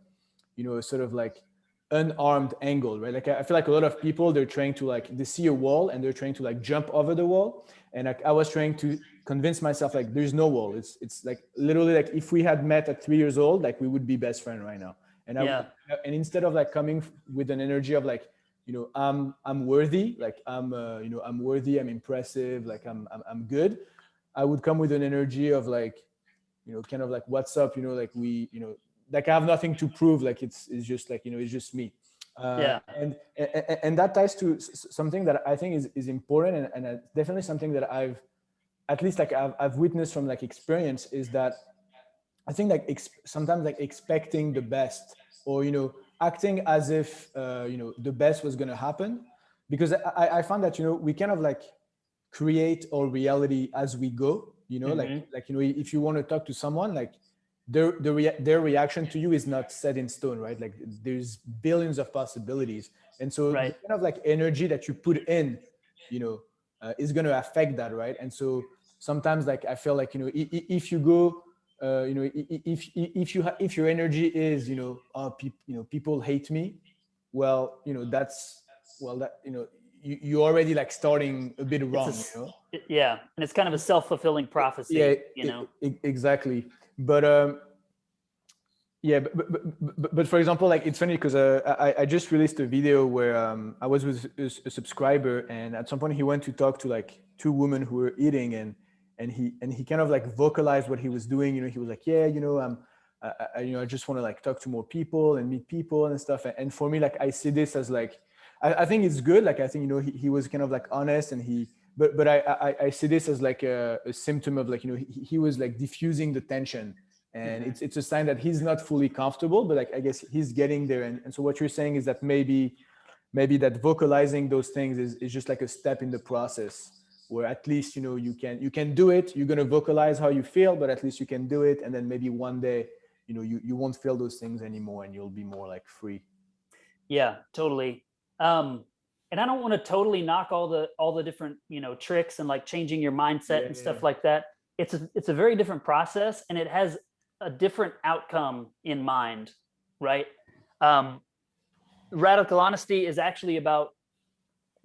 [SPEAKER 4] you know, a sort of like unarmed angle, right? Like I feel like a lot of people, they're trying to like, they see a wall and they're trying to like jump over the wall. And like I was trying to convince myself like there's no wall. It's like literally like if we had met at 3 years old, like we would be best friends right now. And and instead of like coming with an energy of like, you know, I'm worthy, like I'm you know, I'm worthy, I'm impressive, like I'm good. I would come with an energy of like, you know, kind of like, what's up, you know, like we, you know, like I have nothing to prove, like it's just like, you know, it's just me. And that ties to something that I think is important and definitely something that I've, at least like I've witnessed from like experience, is that I think like sometimes like expecting the best or, you know, acting as if, you know, the best was going to happen, because I found that, you know, we kind of like create our reality as we go, you know, like, you know, if you want to talk to someone, like their reaction to you is not set in stone, right? Like there's billions of possibilities. And so the kind of like energy that you put in, you know, is going to affect that, right? And so sometimes like I feel like, you know, if you go, you know, if your energy is, you know, you know, people hate me, well, you know, that's, well, that, you know, you're already like starting a bit wrong, you know?
[SPEAKER 3] Yeah. And it's kind of a self-fulfilling prophecy,
[SPEAKER 4] Yeah,
[SPEAKER 3] you know?
[SPEAKER 4] exactly. But yeah, but for example, like it's funny because I just released a video where I was with a subscriber, and at some point he went to talk to like two women who were eating, and he kind of like vocalized what he was doing. You know, he was like, yeah, you know, you know, I just want to like talk to more people and meet people and stuff. And for me, like I see this as like, I think it's good. Like I think, you know, he was kind of like honest, and but I see this as like a symptom of like, you know, he was like diffusing the tension, and it's a sign that he's not fully comfortable, but like I guess he's getting there. And so what you're saying is that maybe that vocalizing those things is just like a step in the process, where at least, you know, you can do it. You're going to vocalize how you feel, but at least you can do it, and then maybe one day, you know, you won't feel those things anymore, and you'll be more like free.
[SPEAKER 3] Yeah, totally. And I don't want to totally knock all the different, you know, tricks and like changing your mindset and stuff like that. It's a very different process, and it has a different outcome in mind, right? Radical honesty is actually about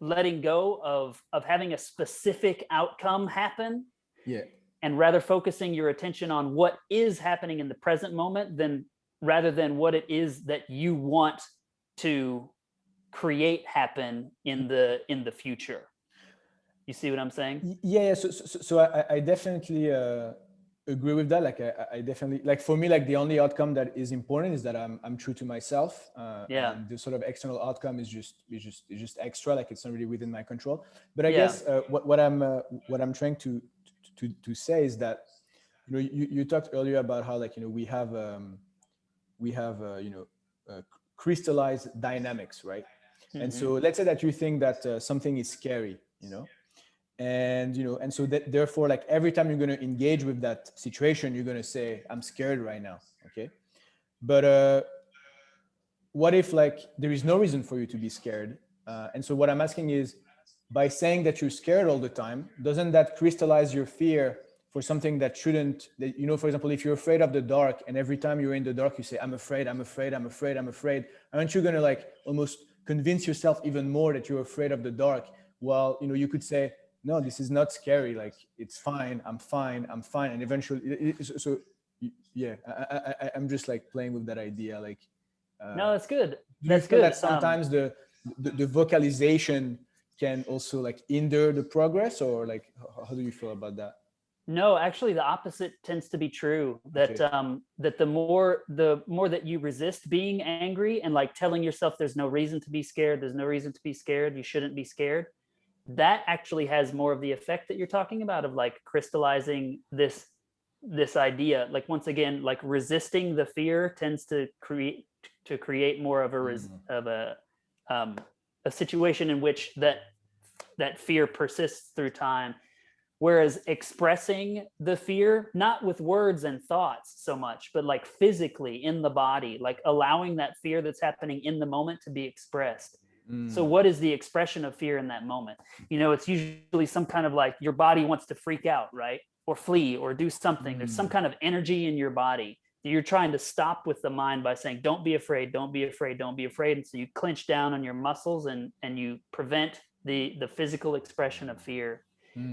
[SPEAKER 3] letting go of having a specific outcome happen.
[SPEAKER 4] Yeah.
[SPEAKER 3] And rather focusing your attention on what is happening in the present moment rather than what it is that you want to create happen in the future. You see what I'm saying?
[SPEAKER 4] Yeah. So I definitely agree with that. Like I definitely, like for me, like the only outcome that is important is that I'm true to myself. And the sort of external outcome is just extra. Like it's not really within my control. But I guess what I'm trying to say is that, you know, you talked earlier about how, like, you know, we have crystallized dynamics, right? And so let's say that you think that something is scary, you know, and so that therefore, like every time you're going to engage with that situation, you're going to say, I'm scared right now. Okay. But what if, like, there is no reason for you to be scared? And so what I'm asking is, by saying that you're scared all the time, doesn't that crystallize your fear for something that shouldn't, that, you know, for example, if you're afraid of the dark and every time you're in the dark, you say, I'm afraid, I'm afraid, I'm afraid, I'm afraid. Aren't you going to, like, almost convince yourself even more that you're afraid of the dark? Well, you know, you could say, no, this is not scary. Like, it's fine. I'm fine. I'm fine. And eventually, yeah, I'm just like playing with that idea. Like,
[SPEAKER 3] no, that's good.
[SPEAKER 4] Do you feel that sometimes the vocalization can also, like, hinder the progress, or like, how do you feel about that?
[SPEAKER 3] No, actually, the opposite tends to be true. That that the more that you resist being angry and like telling yourself there's no reason to be scared, there's no reason to be scared, you shouldn't be scared, that actually has more of the effect that you're talking about, of like crystallizing this idea. Like, once again, like resisting the fear tends to create more of a situation in which that fear persists through time. Whereas expressing the fear, not with words and thoughts so much, but like physically in the body, like allowing that fear that's happening in the moment to be expressed. So what is the expression of fear in that moment? You know, it's usually some kind of, like, your body wants to freak out, right? Or flee or do something. There's some kind of energy in your body that you're trying to stop with the mind by saying, don't be afraid, don't be afraid, don't be afraid. And so you clench down on your muscles and you prevent the physical expression of fear.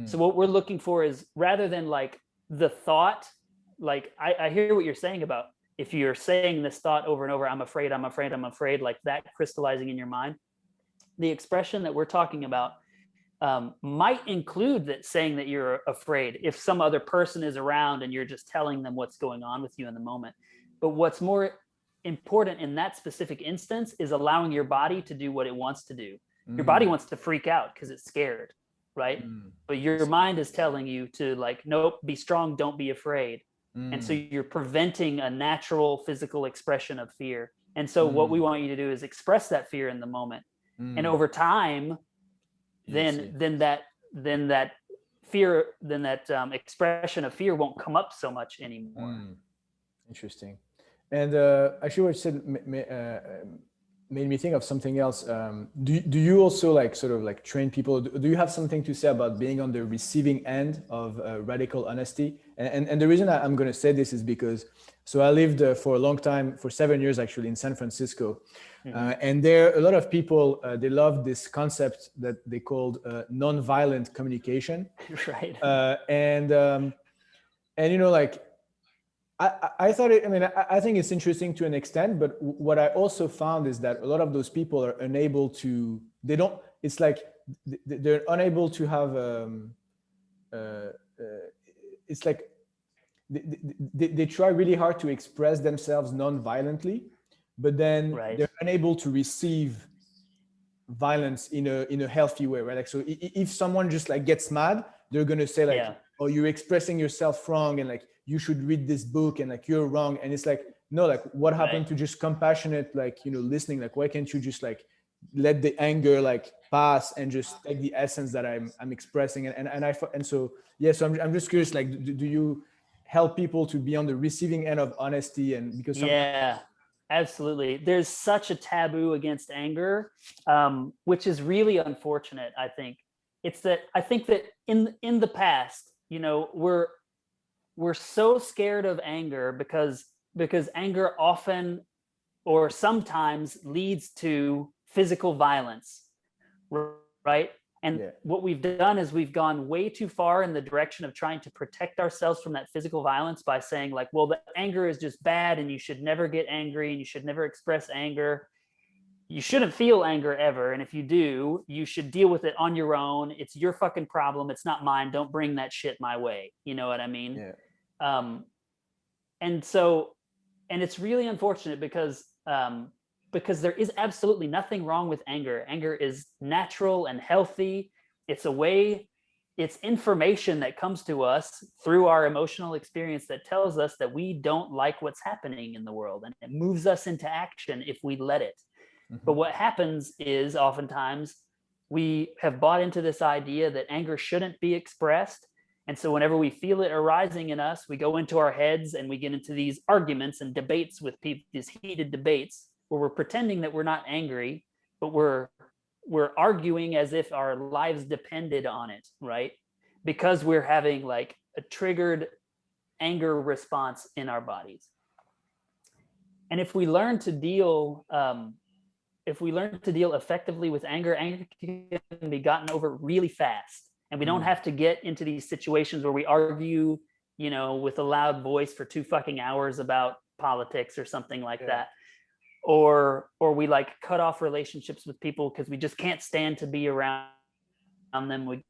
[SPEAKER 3] So what we're looking for is, rather than like the thought, like I hear what you're saying about, if you're saying this thought over and over, I'm afraid, I'm afraid, I'm afraid, like that crystallizing in your mind, the expression that we're talking about might include that, saying that you're afraid if some other person is around and you're just telling them what's going on with you in the moment. But what's more important in that specific instance is allowing your body to do what it wants to do. Your body wants to freak out because it's scared, right? But your mind is telling you to, like, nope, be strong, don't be afraid. And so you're preventing a natural physical expression of fear. And so what we want you to do is express that fear in the moment. And over time, then that fear, expression of fear won't come up so much anymore.
[SPEAKER 4] Interesting. And actually, what you said made me think of something else. Do you also, like, sort of like train people? Do you have something to say about being on the receiving end of radical honesty? And the reason I'm going to say this is because, so I lived for a long time, for 7 years actually, in San Francisco. And there, a lot of people, they love this concept that they called nonviolent communication.
[SPEAKER 3] Right.
[SPEAKER 4] And you know, like, I thought it, I mean, I think it's interesting to an extent, but what I also found is that a lot of those people are unable to, it's like they're unable to have, it's like they try really hard to express themselves non-violently, but then they're unable to receive violence in a healthy way, right? Like, so if someone just like gets mad, they're going to say like, oh, you're expressing yourself wrong, and like, you should read this book, and like, you're wrong. And it's like, no, like, what happened to just compassionate, like, you know, listening? Like, why can't you just like let the anger like pass and just take the essence that I'm expressing? And so I'm just curious, like, do you help people to be on the receiving end of honesty? And because
[SPEAKER 3] absolutely, there's such a taboo against anger, which is really unfortunate. I think I think that in the past, you know, we're so scared of anger because anger often or sometimes leads to physical violence, right? And what we've done is we've gone way too far in the direction of trying to protect ourselves from that physical violence by saying like, well, the anger is just bad and you should never get angry and you should never express anger. You shouldn't feel anger ever. And if you do, you should deal with it on your own. It's your fucking problem. It's not mine. Don't bring that shit my way. You know what I mean? And so, and it's really unfortunate because there is absolutely nothing wrong with anger. Anger is natural and healthy. It's a way, it's information that comes to us through our emotional experience that tells us that we don't like what's happening in the world, and it moves us into action if we let it. But what happens is oftentimes we have bought into this idea that anger shouldn't be expressed. And so whenever we feel it arising in us, we go into our heads and we get into these arguments and debates with people, these heated debates where we're pretending that we're not angry, but we're arguing as if our lives depended on it, right? Because we're having like a triggered anger response in our bodies. And if we learn to deal effectively with anger, anger can be gotten over really fast. And we don't have to get into these situations where we argue, you know, with a loud voice for 2 fucking hours about politics or something like that. Or we like cut off relationships with people because we just can't stand to be around them. We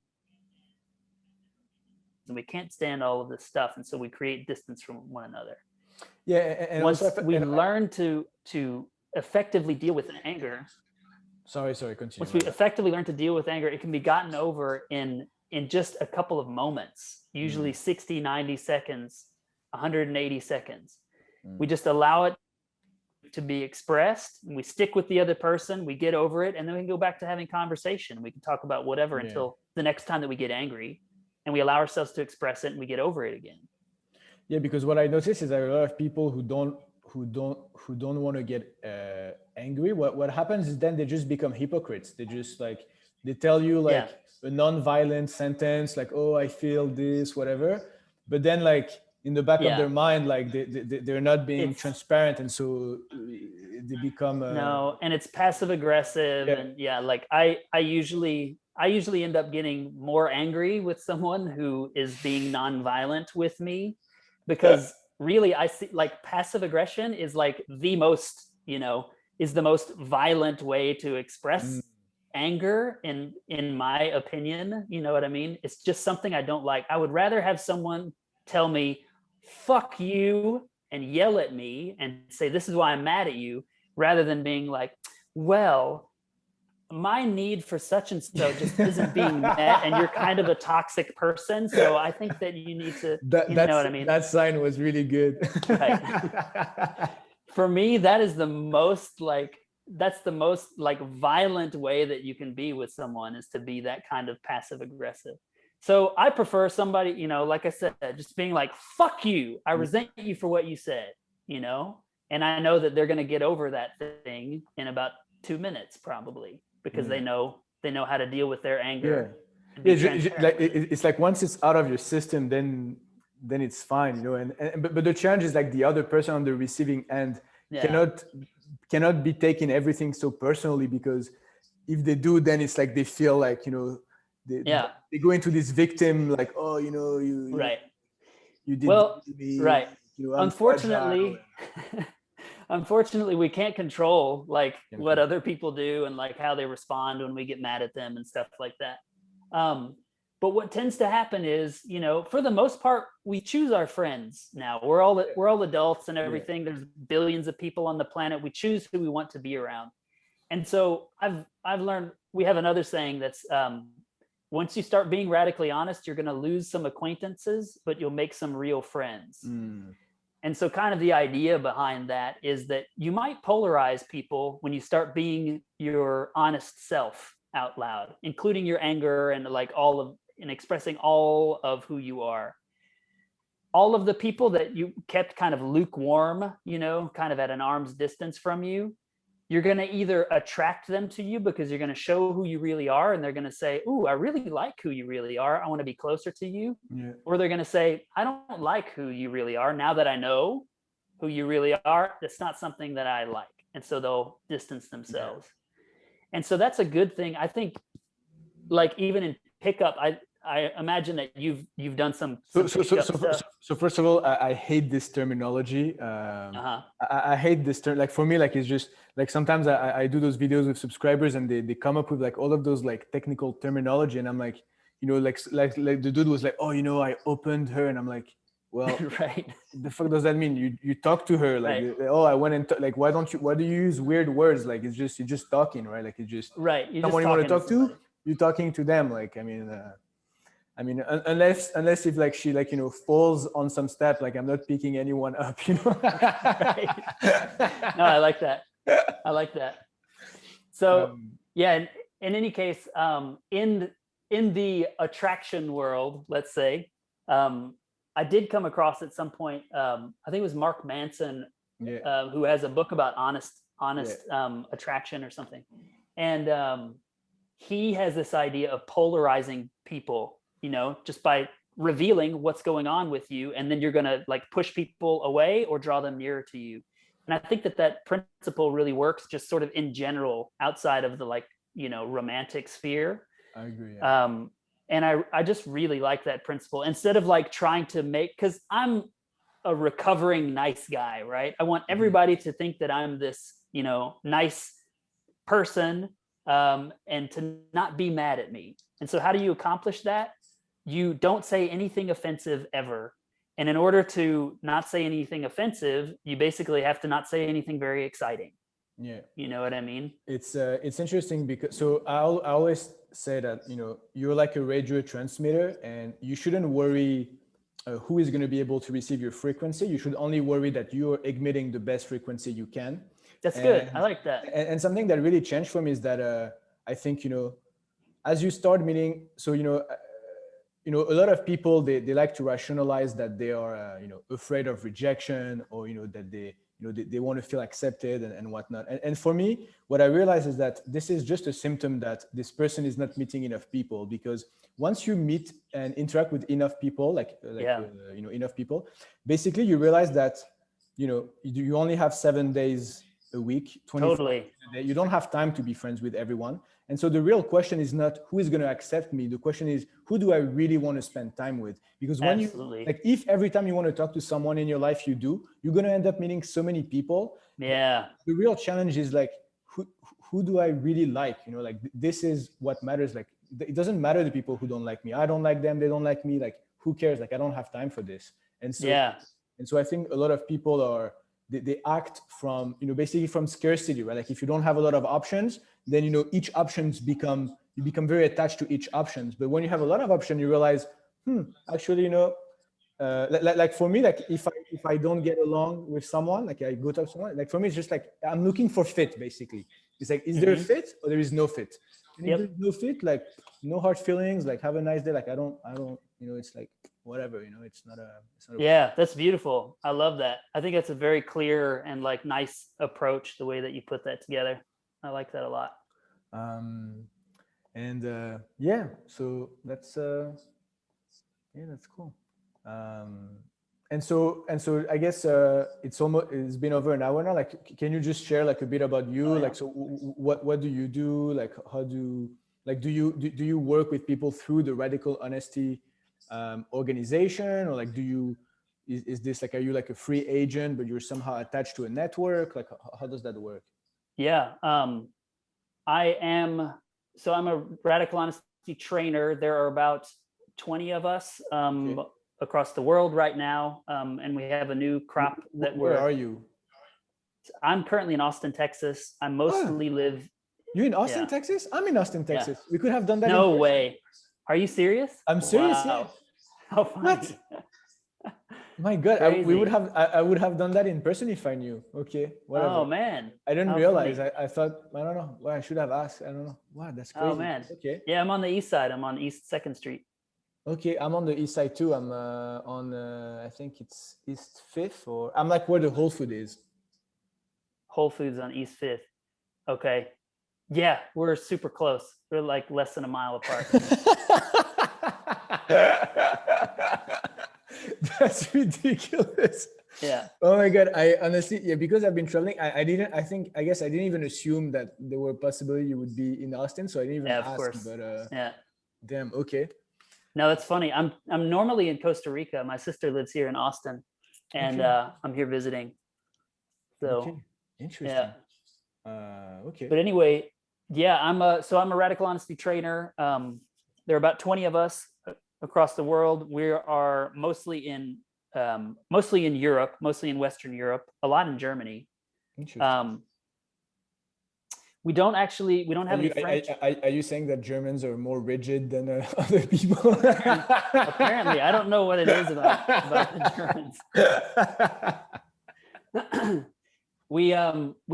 [SPEAKER 3] can't stand all of this stuff. And so we create distance from one another.
[SPEAKER 4] Yeah. And
[SPEAKER 3] once
[SPEAKER 4] also,
[SPEAKER 3] we learn to effectively deal with anger.
[SPEAKER 4] Sorry, continue.
[SPEAKER 3] Once we effectively learn to deal with anger, it can be gotten over in just a couple of moments, usually 60, 90 seconds, 180 seconds. We just allow it to be expressed, and we stick with the other person, we get over it, and then we can go back to having conversation. We can talk about whatever until the next time that we get angry, and we allow ourselves to express it and we get over it again. Yeah,
[SPEAKER 4] because what I notice is that a lot of people who don't want to get angry, what happens is then they just become hypocrites. They just like, they tell you like a non-violent sentence like, oh, I feel this, whatever, but then like in the back of their mind, like they're not being transparent, and so they become
[SPEAKER 3] no, and it's passive aggressive. And like I usually end up getting more angry with someone who is being non-violent with me, because really I see like passive aggression is like the most violent way to express anger in my opinion. You know what I mean? It's just something I don't like. I would rather have someone tell me fuck you and yell at me and say this is why I'm mad at you, rather than being like, well, my need for such and so just isn't being met, and you're kind of a toxic person, so I think that you need to you know what I mean?
[SPEAKER 4] That sign was really good.
[SPEAKER 3] Right. For me, that is the most like violent way that you can be with someone, is to be that kind of passive aggressive. So I prefer somebody, you know, like I said, just being like, fuck you, I resent you for what you said, you know, and I know that they're going to get over that thing in about 2 minutes probably, because they know how to deal with their anger.
[SPEAKER 4] It's like once it's out of your system, then it's fine, you know. But the challenge is like the other person on the receiving end cannot be taking everything so personally, because if they do, then it's like they feel like, you know, they go into this victim, like, oh, you know, you did me,
[SPEAKER 3] right.
[SPEAKER 4] you know,
[SPEAKER 3] Unfortunately, we can't control like what other people do and like how they respond when we get mad at them and stuff like that. But what tends to happen is, you know, for the most part, we choose our friends now. We're all adults and everything. There's billions of people on the planet. We choose who we want to be around. And so I've learned, we have another saying that's, once you start being radically honest, you're going to lose some acquaintances, but you'll make some real friends. And so kind of the idea behind that is that you might polarize people when you start being your honest self out loud, including your anger and like and expressing all of who you are. All of the people that you kept kind of lukewarm, you know, kind of at an arm's distance from you, you're going to either attract them to you because you're going to show who you really are, and they're going to say, ooh, I really like who you really are, I want to be closer to you. Or they're going to say, I don't like who you really are. Now that I know who you really are, that's not something that I like. And so they'll distance themselves. And so that's a good thing. I think, like, even in pickup, I imagine that you've done some
[SPEAKER 4] so first of all, I hate this terminology. I hate this term. Like for me, like it's just like sometimes I do those videos with subscribers and they come up with like all of those like technical terminology, and I'm like, you know, like the dude was like, oh, you know, I opened her, and I'm like, Well,
[SPEAKER 3] Right.
[SPEAKER 4] the fuck does that mean? You talk to her like,
[SPEAKER 3] Right.
[SPEAKER 4] oh, I went and like, why do you use weird words? Like, you're just talking, right? Like, it's just
[SPEAKER 3] Right. You're just
[SPEAKER 4] someone you want to
[SPEAKER 3] talking
[SPEAKER 4] talk
[SPEAKER 3] somebody.
[SPEAKER 4] to, you're talking to them. Like, unless if like she like, falls on some step, like I'm not picking anyone up,
[SPEAKER 3] Right. No, I like that. I like that. So yeah, in any case, in the attraction world, let's say, I did come across at some point, I think it was Mark Manson,
[SPEAKER 4] yeah,
[SPEAKER 3] who has a book about honest
[SPEAKER 4] Yeah.
[SPEAKER 3] attraction or something, and he has this idea of polarizing people, just by revealing what's going on with you, and then you're gonna like push people away or draw them nearer to you. And I think that principle really works just sort of in general outside of the like, romantic sphere.
[SPEAKER 4] I agree. Yeah.
[SPEAKER 3] And I just really like that principle, instead of like trying to make, because I'm a recovering nice guy, right? I want everybody to think that I'm this, nice person, and to not be mad at me. And so how do you accomplish that? You don't say anything offensive ever. And in order to not say anything offensive, you basically have to not say anything very exciting.
[SPEAKER 4] Yeah.
[SPEAKER 3] You know what I mean?
[SPEAKER 4] It's interesting because so I always say that you're like a radio transmitter, and you shouldn't worry who is going to be able to receive your frequency. You should only worry that you're emitting the best frequency you can.
[SPEAKER 3] That's good. I like that.
[SPEAKER 4] And something that really changed for me is that I think as you start meeting, so a lot of people they like to rationalize that they are afraid of rejection, or that they want to feel accepted and whatnot. And for me, what I realize is that this is just a symptom that this person is not meeting enough people, because once you meet and interact with enough people, enough people, basically you realize that you only have 7 days a week, 24
[SPEAKER 3] Totally.
[SPEAKER 4] hours a day. You don't have time to be friends with everyone. And so the real question is not who is going to accept me. The question is, who do I really want to spend time with? Because when
[SPEAKER 3] Absolutely.
[SPEAKER 4] if every time you want to talk to someone in your life you do, you're going to end up meeting so many people.
[SPEAKER 3] Yeah.
[SPEAKER 4] The real challenge is like, who do I really like? Like this is what matters. Like it doesn't matter the people who don't like me. I don't like them. They don't like me. Like who cares? Like I don't have time for this. And so I think a lot of people they act from, basically from scarcity, right? Like if you don't have a lot of options, then, each options you become very attached to each options. But when you have a lot of options, you realize, actually, like for me, like if I don't get along with someone, like I go talk to someone, like for me, it's just like, I'm looking for fit, basically. It's like, is there a fit or there is no fit? And if there's no fit, like no hard feelings, like have a nice day. Like I don't, it's like, whatever, it's not a
[SPEAKER 3] yeah, that's beautiful. I love that. I think that's a very clear and like nice approach, the way that you put that together. I like that a lot.
[SPEAKER 4] So that's that's cool. And so I guess it's been over an hour now. Like, can you just share like a bit about you? Like, so what do you do? Like, how do you work with people through the Radical Honesty organization, or like is this like, are you like a free agent but you're somehow attached to a network? Like how does that work?
[SPEAKER 3] Yeah, I'm a Radical Honesty trainer. There are about 20 of us across the world right now, and we have a new crop that
[SPEAKER 4] Where are you?
[SPEAKER 3] I'm currently in Austin, Texas. I mostly live.
[SPEAKER 4] You in Austin, Texas? I'm in Austin, Texas. We could have done that.
[SPEAKER 3] No way. Are you serious?
[SPEAKER 4] I'm serious.
[SPEAKER 3] Wow.
[SPEAKER 4] Yeah.
[SPEAKER 3] How funny.
[SPEAKER 4] What? My God, I would have done that in person if I knew. Okay, whatever.
[SPEAKER 3] Oh man,
[SPEAKER 4] I didn't realize. I thought, I don't know. Well, I should have asked. I don't know. Wow, that's crazy.
[SPEAKER 3] Oh man.
[SPEAKER 4] Okay.
[SPEAKER 3] Yeah, I'm on the east side. I'm on East 2nd Street.
[SPEAKER 4] Okay, I'm on the east side too. I'm on I think it's East 5th, or I'm like where the Whole Food is.
[SPEAKER 3] Whole Foods on East 5th. Okay. Yeah, we're super close. We're like less than a mile apart.
[SPEAKER 4] That's ridiculous.
[SPEAKER 3] Yeah.
[SPEAKER 4] Oh my God. I honestly, because I've been traveling, I guess I didn't even assume that there were possibility you would be in Austin. So I didn't even ask. Of course. But damn. Okay.
[SPEAKER 3] No, that's funny. I'm normally in Costa Rica. My sister lives here in Austin, and I'm here visiting. So
[SPEAKER 4] interesting.
[SPEAKER 3] Yeah.
[SPEAKER 4] Okay.
[SPEAKER 3] But anyway, yeah, I'm a Radical Honesty trainer. There are about 20 of us across the world. We are mostly in mostly in Europe, mostly in Western Europe, a lot in Germany.
[SPEAKER 4] Interesting.
[SPEAKER 3] We don't have any French.
[SPEAKER 4] Are you saying that Germans are more rigid than other people?
[SPEAKER 3] Apparently, I don't know what it is about the Germans. We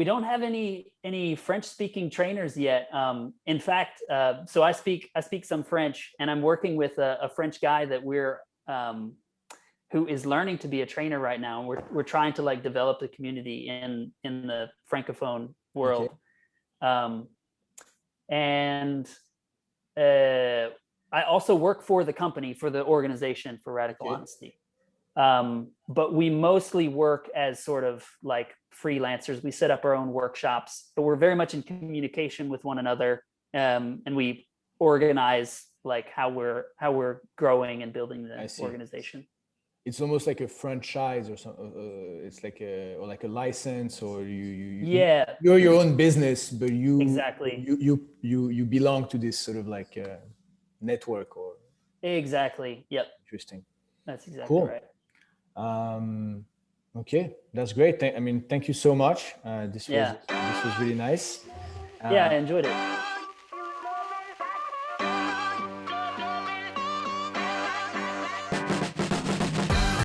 [SPEAKER 3] don't have any French speaking trainers yet. In fact, so I speak some French, and I'm working with a French guy that who is learning to be a trainer right now. And we're trying to like develop the community in the Francophone world. Okay. And I also work for the company, for the organization for Radical Honesty. But we mostly work as sort of like freelancers. We set up our own workshops, but we're very much in communication with one another. And we organize like how we're growing and building the organization.
[SPEAKER 4] It's almost like a franchise or something. It's like a license, or you're your own business, but you belong to this sort of like network or.
[SPEAKER 3] Exactly. Yep.
[SPEAKER 4] Interesting.
[SPEAKER 3] That's exactly right.
[SPEAKER 4] Okay, that's great. Thank you so much. This was really nice.
[SPEAKER 3] Yeah, I enjoyed it.